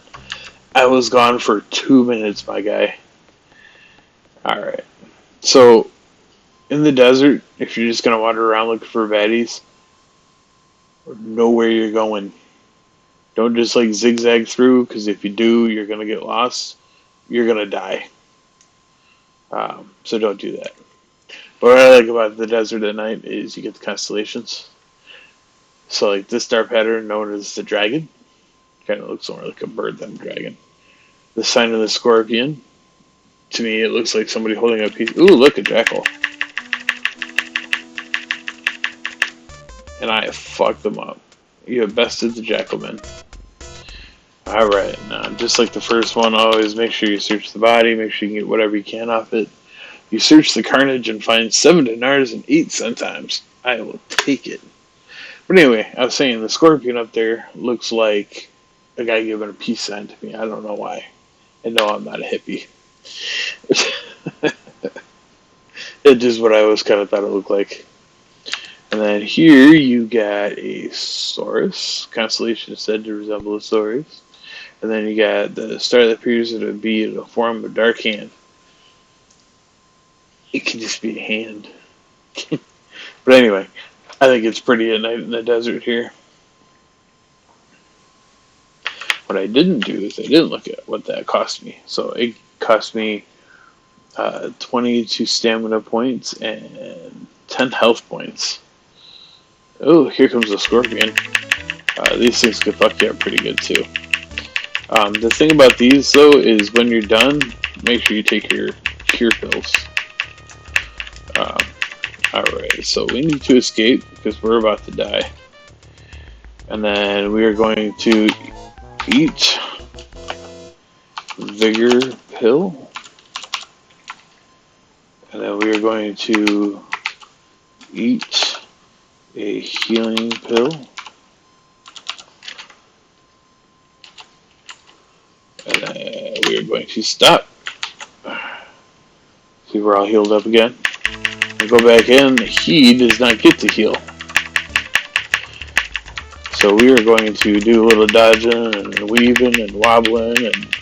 I was gone for 2 minutes, my guy. Alright. So, in the desert, if you're just going to wander around looking for baddies, know where you're going. Don't just like zigzag through, because if you do, you're going to get lost. You're going to die. So don't do that. But what I like about the desert at night is you get the constellations. So like this star pattern known as the dragon. Kind of looks more like a bird than a dragon. The sign of the scorpion. To me, it looks like somebody holding a piece. Ooh, look, a jackal. And I fucked them up. You have bested the Jackalman. Alright, now just like the first one, always make sure you search the body, make sure you get whatever you can off it. You search the carnage and find 7 dinars and 8 centimes. I will take it. But anyway, I was saying the scorpion up there looks like a guy giving a peace sign to me. I don't know why. And no, I'm not a hippie. It's just what I always kind of thought it looked like. And then here you got a Saurus. Constellation is said to resemble a Saurus. And then you got the star that appears to be in the form of a dark hand. It could just be a hand. But anyway, I think it's pretty at night in the desert here. What I didn't do is I didn't look at what that cost me. So it cost me 22 stamina points and 10 health points. Oh, here comes the scorpion. These things could fuck you up pretty good too. The thing about these though is when you're done, make sure you take your cure pills. Alright, so we need to escape because we're about to die. And then we are going to eat Vigor pill. And then we are going to eat a healing pill. And then we are going to stop. See, we're all healed up again. We go back in. He does not get to heal. So we are going to do a little dodging and weaving and wobbling, and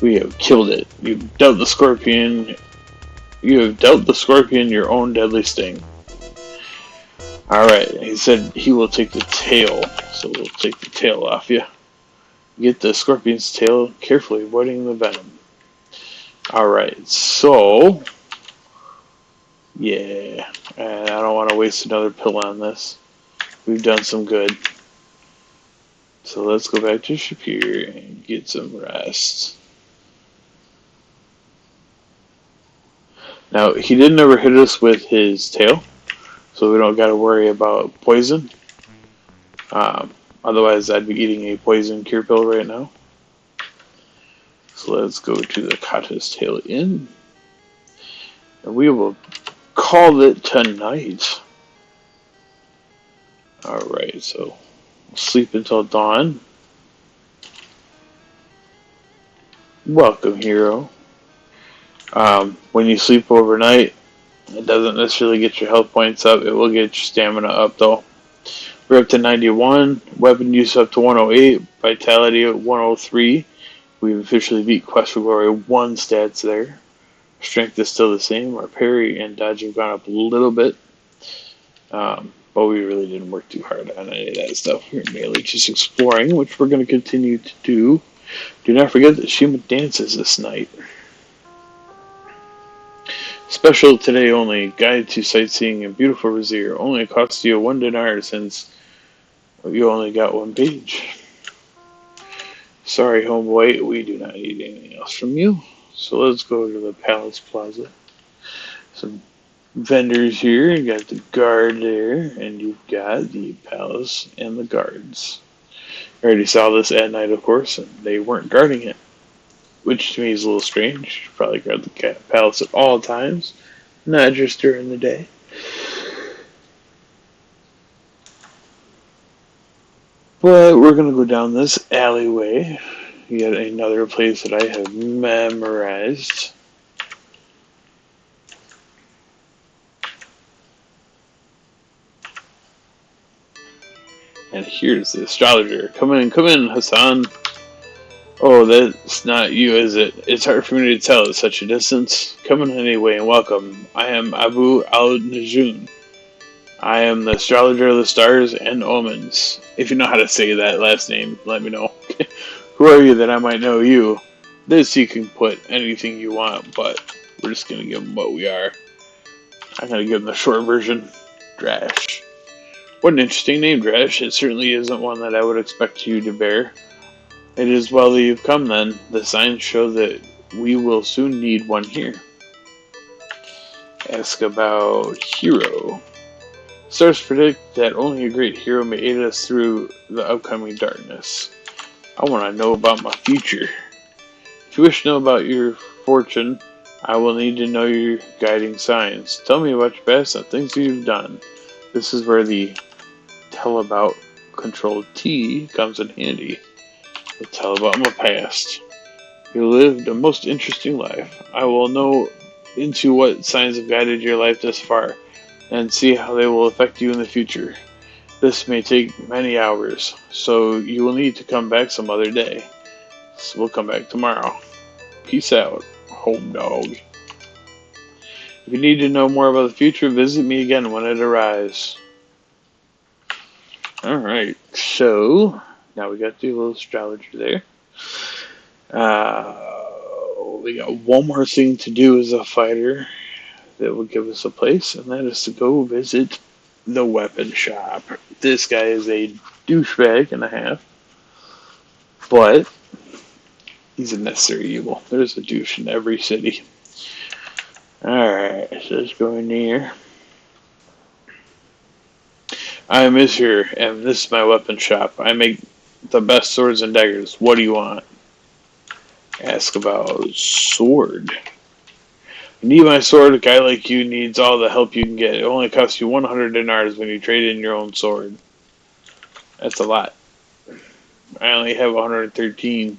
we have killed it. You've dealt the scorpion. You have dealt the scorpion your own deadly sting. Alright, he said he will take the tail, so we'll take the tail off you. Get the scorpion's tail, carefully avoiding the venom. Alright, so yeah, and I don't want to waste another pill on this. We've done some good. So let's go back to Shapier and get some rest. Now, he didn't ever hit us with his tail, so we don't got to worry about poison. Otherwise, I'd be eating a poison cure pill right now. So let's go to the Kata's Tail Inn. And we will call it tonight. Alright, so we'll sleep until dawn. Welcome, hero. When you sleep overnight, it doesn't necessarily get your health points up. It will get your stamina up, though. We're up to 91. Weapon use up to 108. Vitality at 103. We've officially beat Quest for Glory 1 stats there. Strength is still the same. Our parry and dodge have gone up a little bit. But we really didn't work too hard on any of that stuff. We're mainly just exploring, which we're going to continue to do. Do not forget that Shima dances this night. Special today only, guide to sightseeing in beautiful Razir. Only costs you 1 dinar since you only got 1 page. Sorry, homeboy, we do not need anything else from you. So let's go to the Palace Plaza. Some vendors here. You got the guard there, and you've got the palace and the guards. I already saw this at night, of course, and they weren't guarding it, which to me is a little strange. You should probably guard the palace at all times, not just during the day. But we're going to go down this alleyway. Yet another place that I have memorized. And here's the astrologer. Come in, Hassan. Oh, that's not you, is it? It's hard for me to tell at such a distance. Come in anyway and welcome. I am Abu al-Najun. I am the astrologer of the stars and omens. If you know how to say that last name, let me know. Who are you that I might know you? This you can put anything you want, but we're just going to give them what we are. I'm going to give them the short version. Drash. What an interesting name, Drash. It certainly isn't one that I would expect you to bear. It is well that you've come then. The signs show that we will soon need one here. Ask about Hero. Stars predict that only a great hero may aid us through the upcoming darkness. I want to know about my future. If you wish to know about your fortune, I will need to know your guiding signs. Tell me about your past and things you've done. This is where the tell about control T comes in handy. I'll tell about my past. You lived a most interesting life. I will know into what signs have guided your life thus far, and see how they will affect you in the future. This may take many hours, so you will need to come back some other day. So we'll come back tomorrow. Peace out, home dog. If you need to know more about the future, visit me again when it arrives. Alright, so now we got the little astrologer there. We got one more thing to do as a fighter that will give us a place, and that is to go visit the weapon shop. This guy is a douchebag and a half, but he's a necessary evil. There's a douche in every city. Alright, so let's go in here. I am Ishir, and this is my weapon shop. I make the best swords and daggers. What do you want? Ask about sword. You need my sword. A guy like you needs all the help you can get. It only costs you 100 dinars when you trade in your own sword. That's a lot. I only have 113.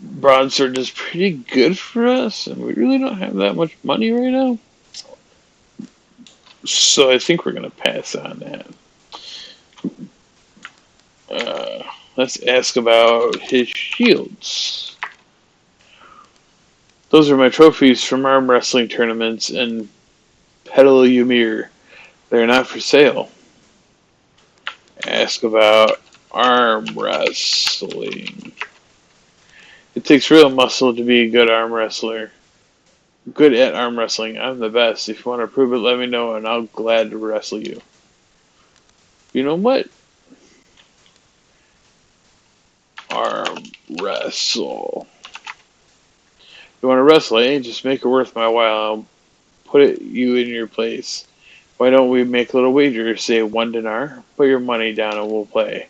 Broadsword is pretty good for us, and we really don't have that much money right now. So I think we're going to pass on that. Let's ask about his shields. Those are my trophies from arm wrestling tournaments in Petal Ymir. They're not for sale. Ask about arm wrestling. It takes real muscle to be a good arm wrestler. Good at arm wrestling. I'm the best. If you want to prove it, let me know, and I'll glad to wrestle you. You know what? Arm wrestle. You want to wrestle, eh? Just make it worth my while. I'll put you in your place. Why don't we make a little wager? Say 1 dinar. Put your money down and we'll play.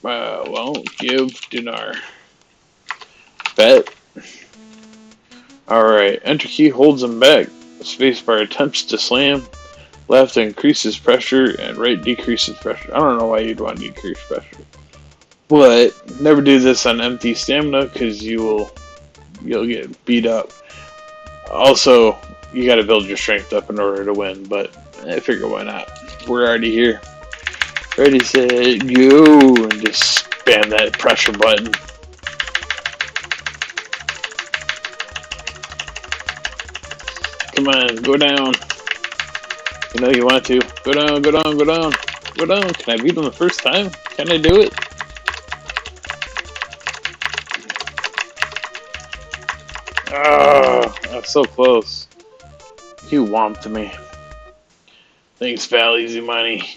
Well, give dinar. Bet. Alright. Enter key holds him back. Spacebar attempts to slam. Left increases pressure and right decreases pressure. I don't know why you'd want to decrease pressure. But never do this on empty stamina because you'll get beat up. Also, you got to build your strength up in order to win, but I figure why not? We're already here. Ready, set, go, and just spam that pressure button. Come on, go down. You know you want to. Go down, go down, go down. Go down. Can I beat him the first time? Can I do it? Oh, that's so close. You whomped me. Thanks, Val. Easy money.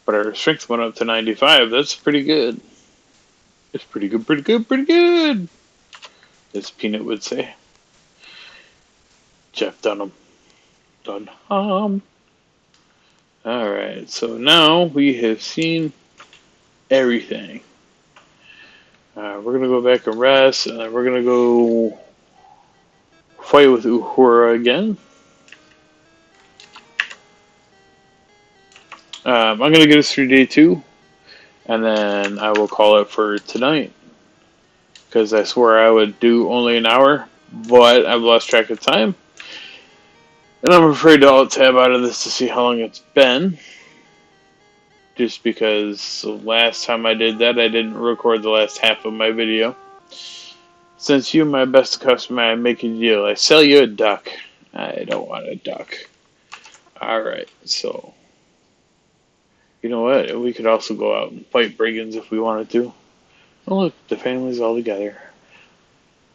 But our strength went up to 95. That's pretty good. It's pretty good, pretty good, pretty good. As Peanut would say. Jeff Dunham. Dunham. Alright, so now we have seen everything. We're going to go back and rest, and then we're going to go fight with Uhura again. I'm going to get us through day 2, and then I will call it for tonight. Because I swore I would do only an hour, but I've lost track of time. And I'm afraid to alt-tab out of this to see how long it's been. Just because the last time I did that, I didn't record the last half of my video. Since you're my best customer, I make a deal. I sell you a duck. I don't want a duck. Alright, so... You know what? We could also go out and fight brigands if we wanted to. Oh look, the family's all together.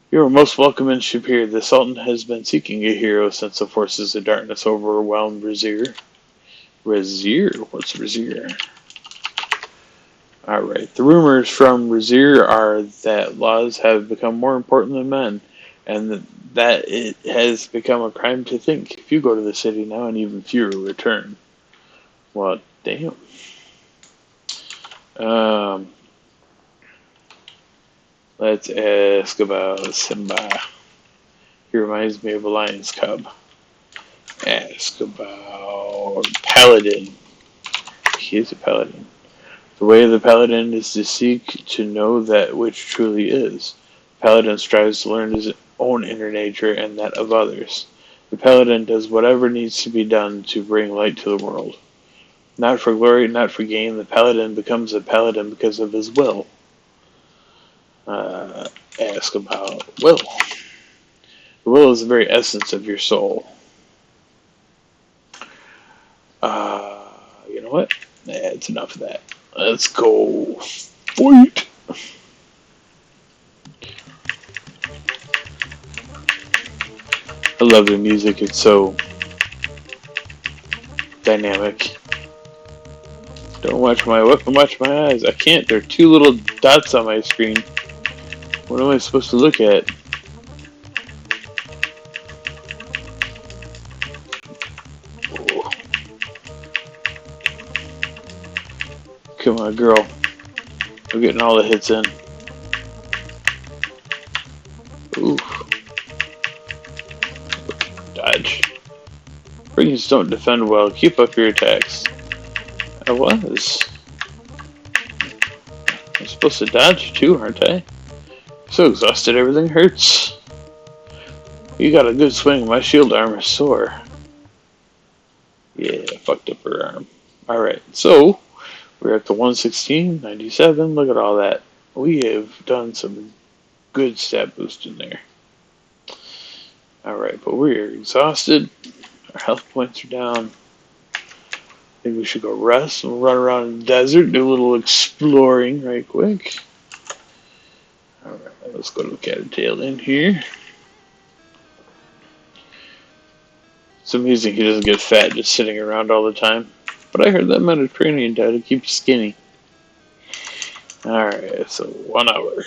You are most welcome in Shapier. The Sultan has been seeking a hero since the forces of darkness overwhelmed Razir. Razir? What's Razir? Alright, the rumors from Razir are that laws have become more important than men, and that it has become a crime to think. If you go to the city now, and even fewer return. Well, damn. Um, let's ask about Simba. He reminds me of a lion's cub. Ask about Paladin. He is a paladin. The way of the paladin is to seek to know that which truly is. The paladin strives to learn his own inner nature and that of others. The paladin does whatever needs to be done to bring light to the world. Not for glory, not for gain, the paladin becomes a paladin because of his will. Ask about will. The will is the very essence of your soul. You know what? That's enough of that. Let's go fight. I love the music. It's so dynamic. Don't watch my weapon, watch my eyes. I can't. There are two little dots on my screen. What am I supposed to look at? Oh. Come on, girl. We're getting all the hits in. Ooh. Dodge. Brigands don't defend well. Keep up your attacks. I was. I'm supposed to dodge too, aren't I? So exhausted, everything hurts. You got a good swing. My shield arm is sore. Yeah, fucked up her arm. Alright, so we're at the 116, 97. Look at all that. We have done some good stat boost in there. Alright, but we're exhausted. Our health points are down. I think we should go rest and run around the desert, do a little exploring right quick. Alright, let's go to the Cattail in here. It's amazing he doesn't get fat just sitting around all the time. But I heard that Mediterranean diet will keep you skinny. Alright, so 1 hour.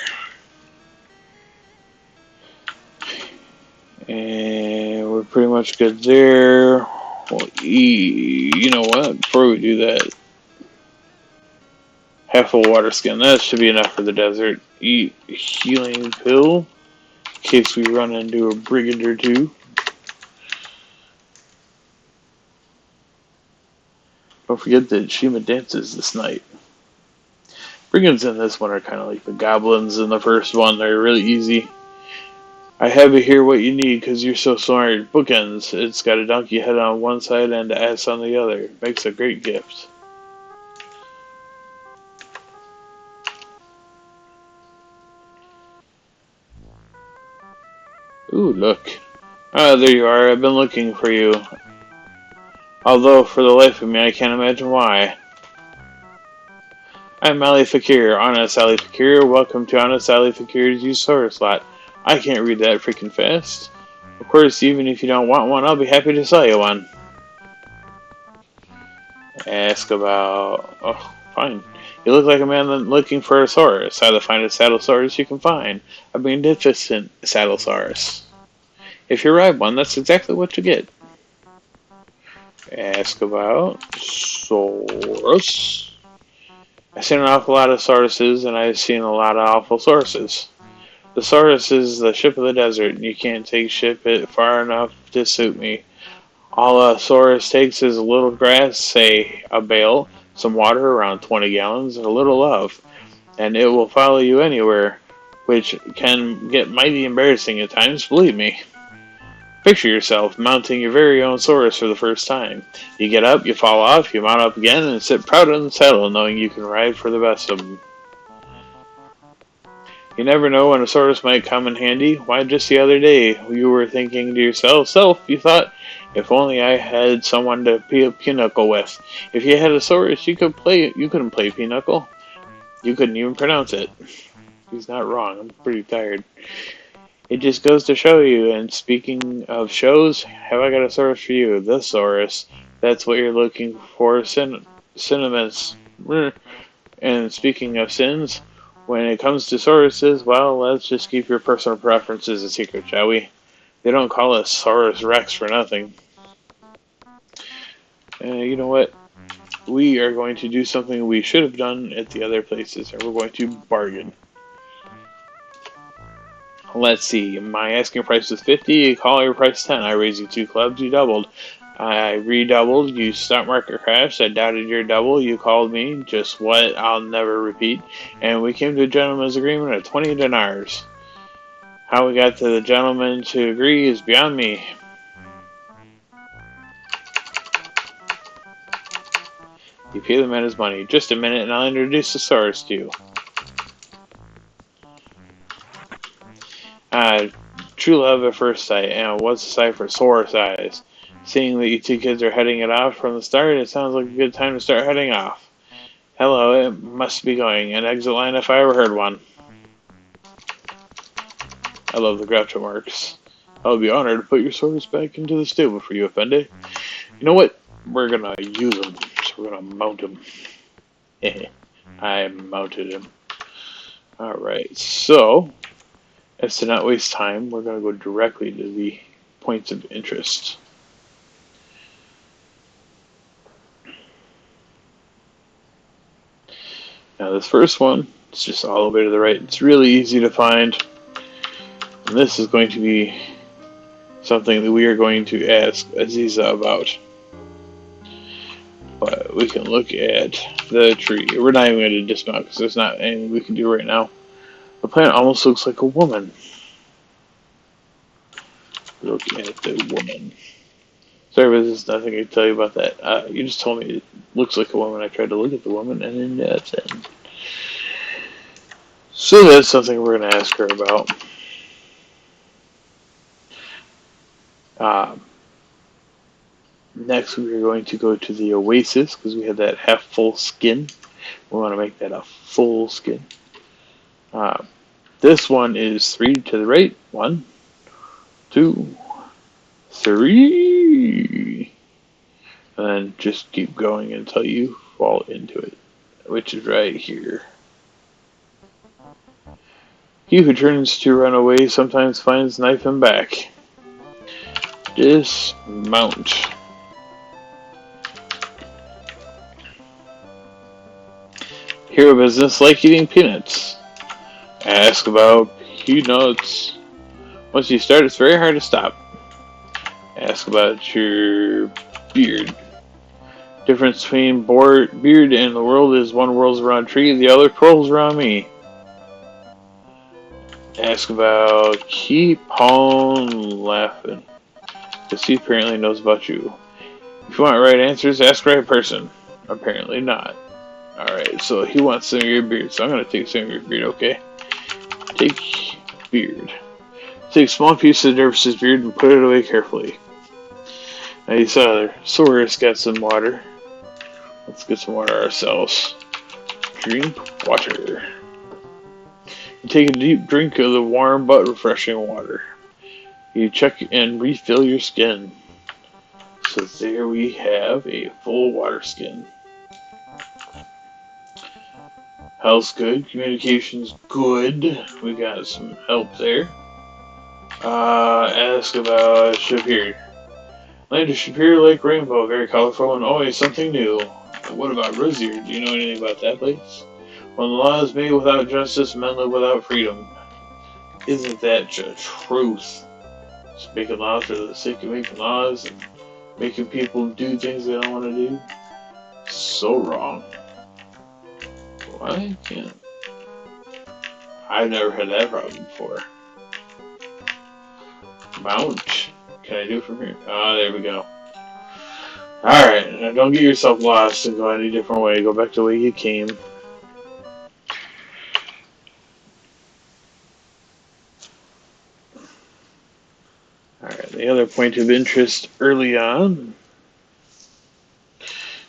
And we're pretty much good there. We'll eat, you know what? Before we do that, half a water skin. That should be enough for the desert. Eat a healing pill in case we run into a brigand or two. Don't forget that Shima dances this night. Brigands in this one are kind of like the goblins in the first one. They're really easy. I have it here what you need because you're so smart. Bookends. It's got a donkey head on one side and an ass on the other. Makes a great gift. Ooh, look. Ah, there you are. I've been looking for you. Although, for the life of me, I can't imagine why. I'm Ali Fakir, Honest Ali Fakir. Welcome to Honest Ali Fakir's used source slot. I can't read that freaking fast. Of course, even if you don't want one, I'll be happy to sell you one. Ask about... Oh, fine. You look like a man looking for a saurus. How to find a saddlesaurus you can find. A magnificent saddlesaurus. If you ride one, that's exactly what you get. Ask about Saurus. I've seen an awful lot of Sauruses, and I've seen a lot of awful sources. The Saurus is the ship of the desert, and you can't take ship it far enough to suit me. All a Saurus takes is a little grass, say a bale, some water, around 20 gallons, and a little love, and it will follow you anywhere, which can get mighty embarrassing at times, believe me. Picture yourself mounting your very own Saurus for the first time. You get up, you fall off, you mount up again, and sit proud in the saddle, knowing you can ride for the best of them. You never know when a Saurus might come in handy. Why, just the other day, you were thinking to yourself, you thought, if only I had someone to play Pinochle with. If you had a Saurus, you couldn't play Pinochle. You couldn't even pronounce it. He's not wrong. I'm pretty tired. It just goes to show you, and speaking of shows, have I got a source for you? The Saurus. That's what you're looking for. Cinnamons. And speaking of sins, when it comes to Sauruses, well, let's just keep your personal preferences a secret, shall we? They don't call us Saurus Rex for nothing. You know what? We are going to do something we should have done at the other places, and we're going to bargain. Let's see. My asking price was 50. You call your price 10. I raised you 2 clubs. You doubled. I redoubled. You stock market crashed. I doubted your double. You called me. Just what? I'll never repeat. And we came to a gentleman's agreement of 20 dinars. How we got to the gentleman to agree is beyond me. You pay the man his money. Just a minute, and I'll introduce the Saurus to you. True love at first sight, and what's a sight for Saurus eyes? Seeing that you 2 kids are heading it off from the start, it sounds like a good time to start heading off. Hello, it must be going. An exit line if I ever heard one. I love the Groucho marks. I'll be honored to put your Saurus back into the stable for you, Effendi. You know what? We're gonna use them, so we're gonna mount him. I mounted him. Alright, so, as to not waste time, we're gonna go directly to the points of interest. Now this first one, it's just all the way to the right. It's really easy to find. And this is going to be something that we are going to ask Aziza about. But we can look at the tree. We're not even going to dismount because there's not anything we can do right now. The plant almost looks like a woman. Look at the woman. Sorry, but there's nothing I can tell you about that. You just told me it looks like a woman. I tried to look at the woman, and then that's it. So that's something we're going to ask her about. Next, we are going to go to the Oasis because we have that half full skin. We want to make that a full skin. This one is 3 to the right. 1, 2, 3. And then just keep going until you fall into it, which is right here. He who turns to run away sometimes finds knife and back. Dismount. Hero business like eating peanuts. Ask about peanuts. Once you start, it's very hard to stop. Ask about your beard. Difference between beard and the world is one whirls around a tree, the other twirls around me. Ask about keep on laughing. Because he apparently knows about you. If you want right answers, ask the right person. Apparently not. Alright, so he wants some of your beard, so I'm going to take some of your beard, okay? Take beard. Take a small piece of Dervis's beard and put it away carefully. Now you saw there. Saurus got some water. Let's get some water ourselves. Drink water. You take a deep drink of the warm but refreshing water. You check and refill your skin. So there we have a full water skin. Health's good. Communication's good. We got some help there. Ask about Shapier. Land of Shapier Lake Rainbow. Very colorful and always something new. What about Rosier? Do you know anything about that place? When the law is made without justice, men live without freedom. Isn't that the truth? Just making laws for the sake of making laws and making people do things they don't want to do. So wrong. Why can't... I've never had that problem before. Mount. Can I do it from here? Ah, there we go. Alright, now don't get yourself lost and go any different way. Go back to the way you came. Alright, the other point of interest early on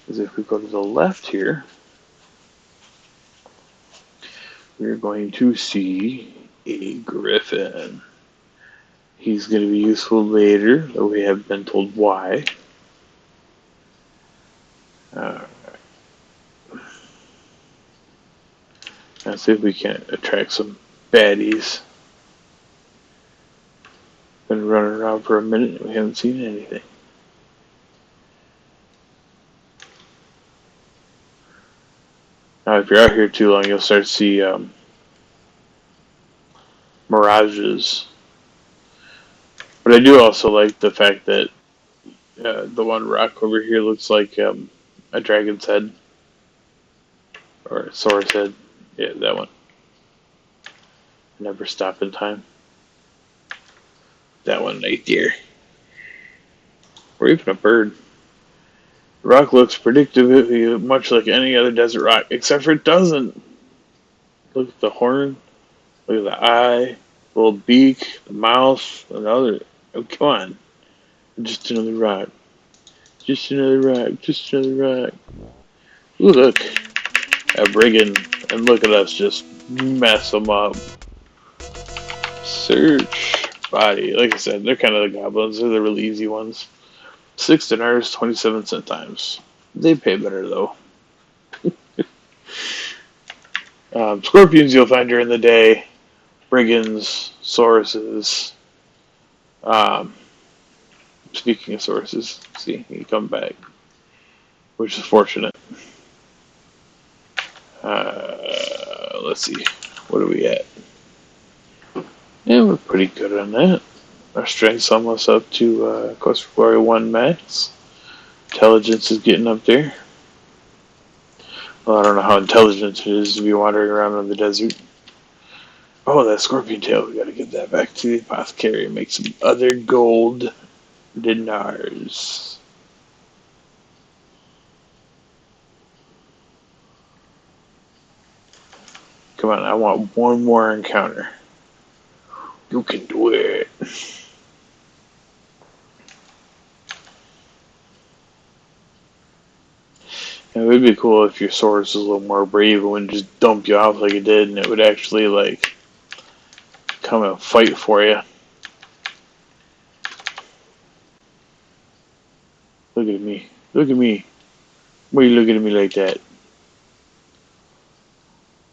is if we go to the left here, we're going to see a griffin. He's going to be useful later, though we haven't been told why. Alright. Let's see if we can attract some baddies. Been running around for a minute and we haven't seen anything. Now, if you're out here too long, you'll start to see mirages. But I do also like the fact that the one rock over here looks like a dragon's head. Or a Saurus head. Yeah, that one. Never stop in time. That one right there. Or even a bird. The rock looks predictably much like any other desert rock, except for it doesn't. Look at the horn. Look at the eye. The little beak. The mouth. Another. Oh, come on. Just another rock. Just another rock. Just another rock. Ooh, look. A brigand. And look at us just mess them up. Search body. Like I said, they're kind of the goblins. They're the really easy ones. 6 dinars, 27 centimes. They pay better though. Scorpions you'll find during the day. Brigands, Sauruses. Speaking of Sauruses, see, he come back, which is fortunate. Let's see, what are we at? Yeah, we're pretty good on that. Our strength's almost up to Quest for Glory 1 max. Intelligence is getting up there. Well, I don't know how intelligent it is to be wandering around in the desert. Oh, that scorpion tail. We gotta get that back to the apothecary and make some other gold dinars. Come on, I want one more encounter. You can do it. It would be cool if your Saurus was a little more brave and wouldn't just dump you off like it did, and it would actually, like, come and fight for you. Look at me. Look at me. Why are you looking at me like that?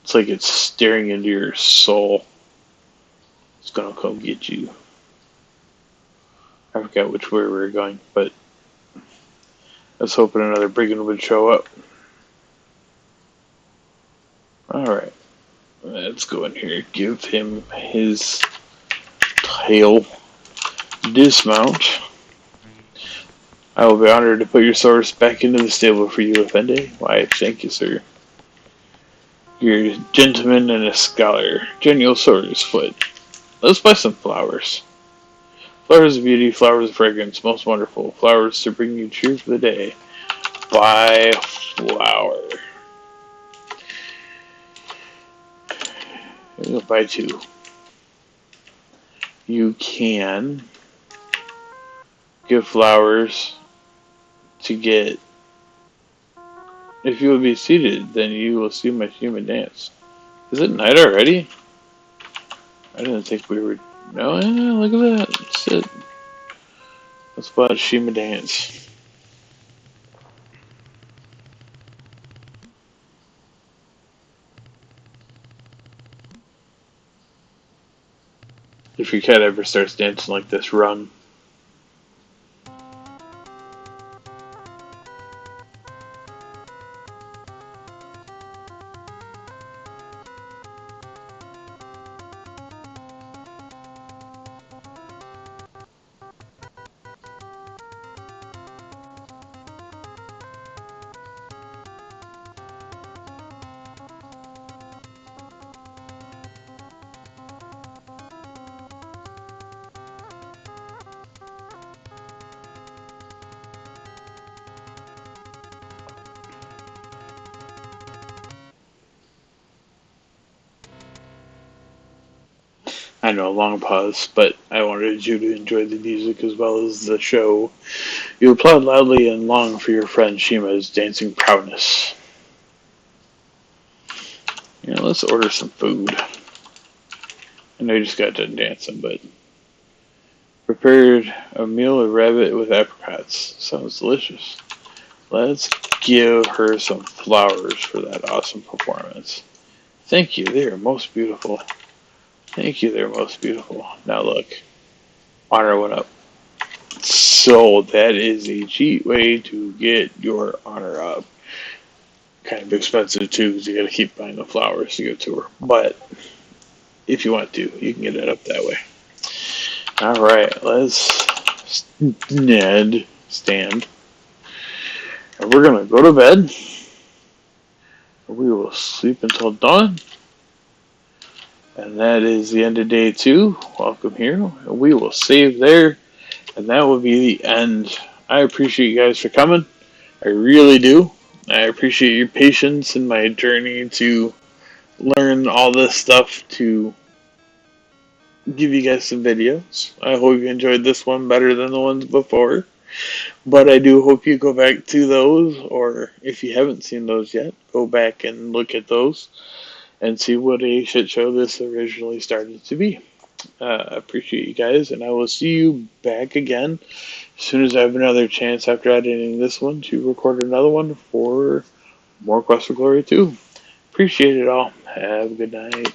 It's like it's staring into your soul. It's gonna come get you. I forgot which way we were going, but I was hoping another brigand would show up. Alright. Let's go in here. Give him his tail. Dismount. I will be honored to put your Saurus back into the stable for you, Effendi. Why, thank you, sir. You're a gentleman and a scholar. Genial Saurus foot. Let's buy some flowers. Flowers of beauty, flowers of fragrance, most wonderful. Flowers to bring you cheer for the day. Buy flower. I'm going to buy 2. You can give flowers to get. If you will be seated, then you will see my human dance. Is it night already? I didn't think we were. No, look at that. That's it. Let's buy Shima dance. If your cat ever starts dancing like this, run. I know, a long pause, but I wanted you to enjoy the music as well as the show. You applaud loudly and long for your friend Shima's dancing prowess. Let's order some food. I know you just got done dancing, but prepared a meal of rabbit with apricots. Sounds delicious. Let's give her some flowers for that awesome performance. Thank you, they are most beautiful. Thank you, they're most beautiful. Now look, honor went up. So that is a cheat way to get your honor up. Kind of expensive too, because you got to keep buying the flowers to give to her. But if you want to, you can get it up that way. All right, let's Ned stand, and we're gonna go to bed. We will sleep until dawn, and that is the end of day 2. Welcome here. We will save there, and that will be the end. I appreciate you guys for coming. I really do. I appreciate your patience in my journey to learn all this stuff to give you guys some videos. I hope you enjoyed this one better than the ones before. But I do hope you go back to those, or if you haven't seen those yet, go back and look at those and see what a shit show this originally started to be. I appreciate you guys, and I will see you back again as soon as I have another chance after editing this one to record another one for more Quest for Glory 2. Appreciate it all. Have a good night.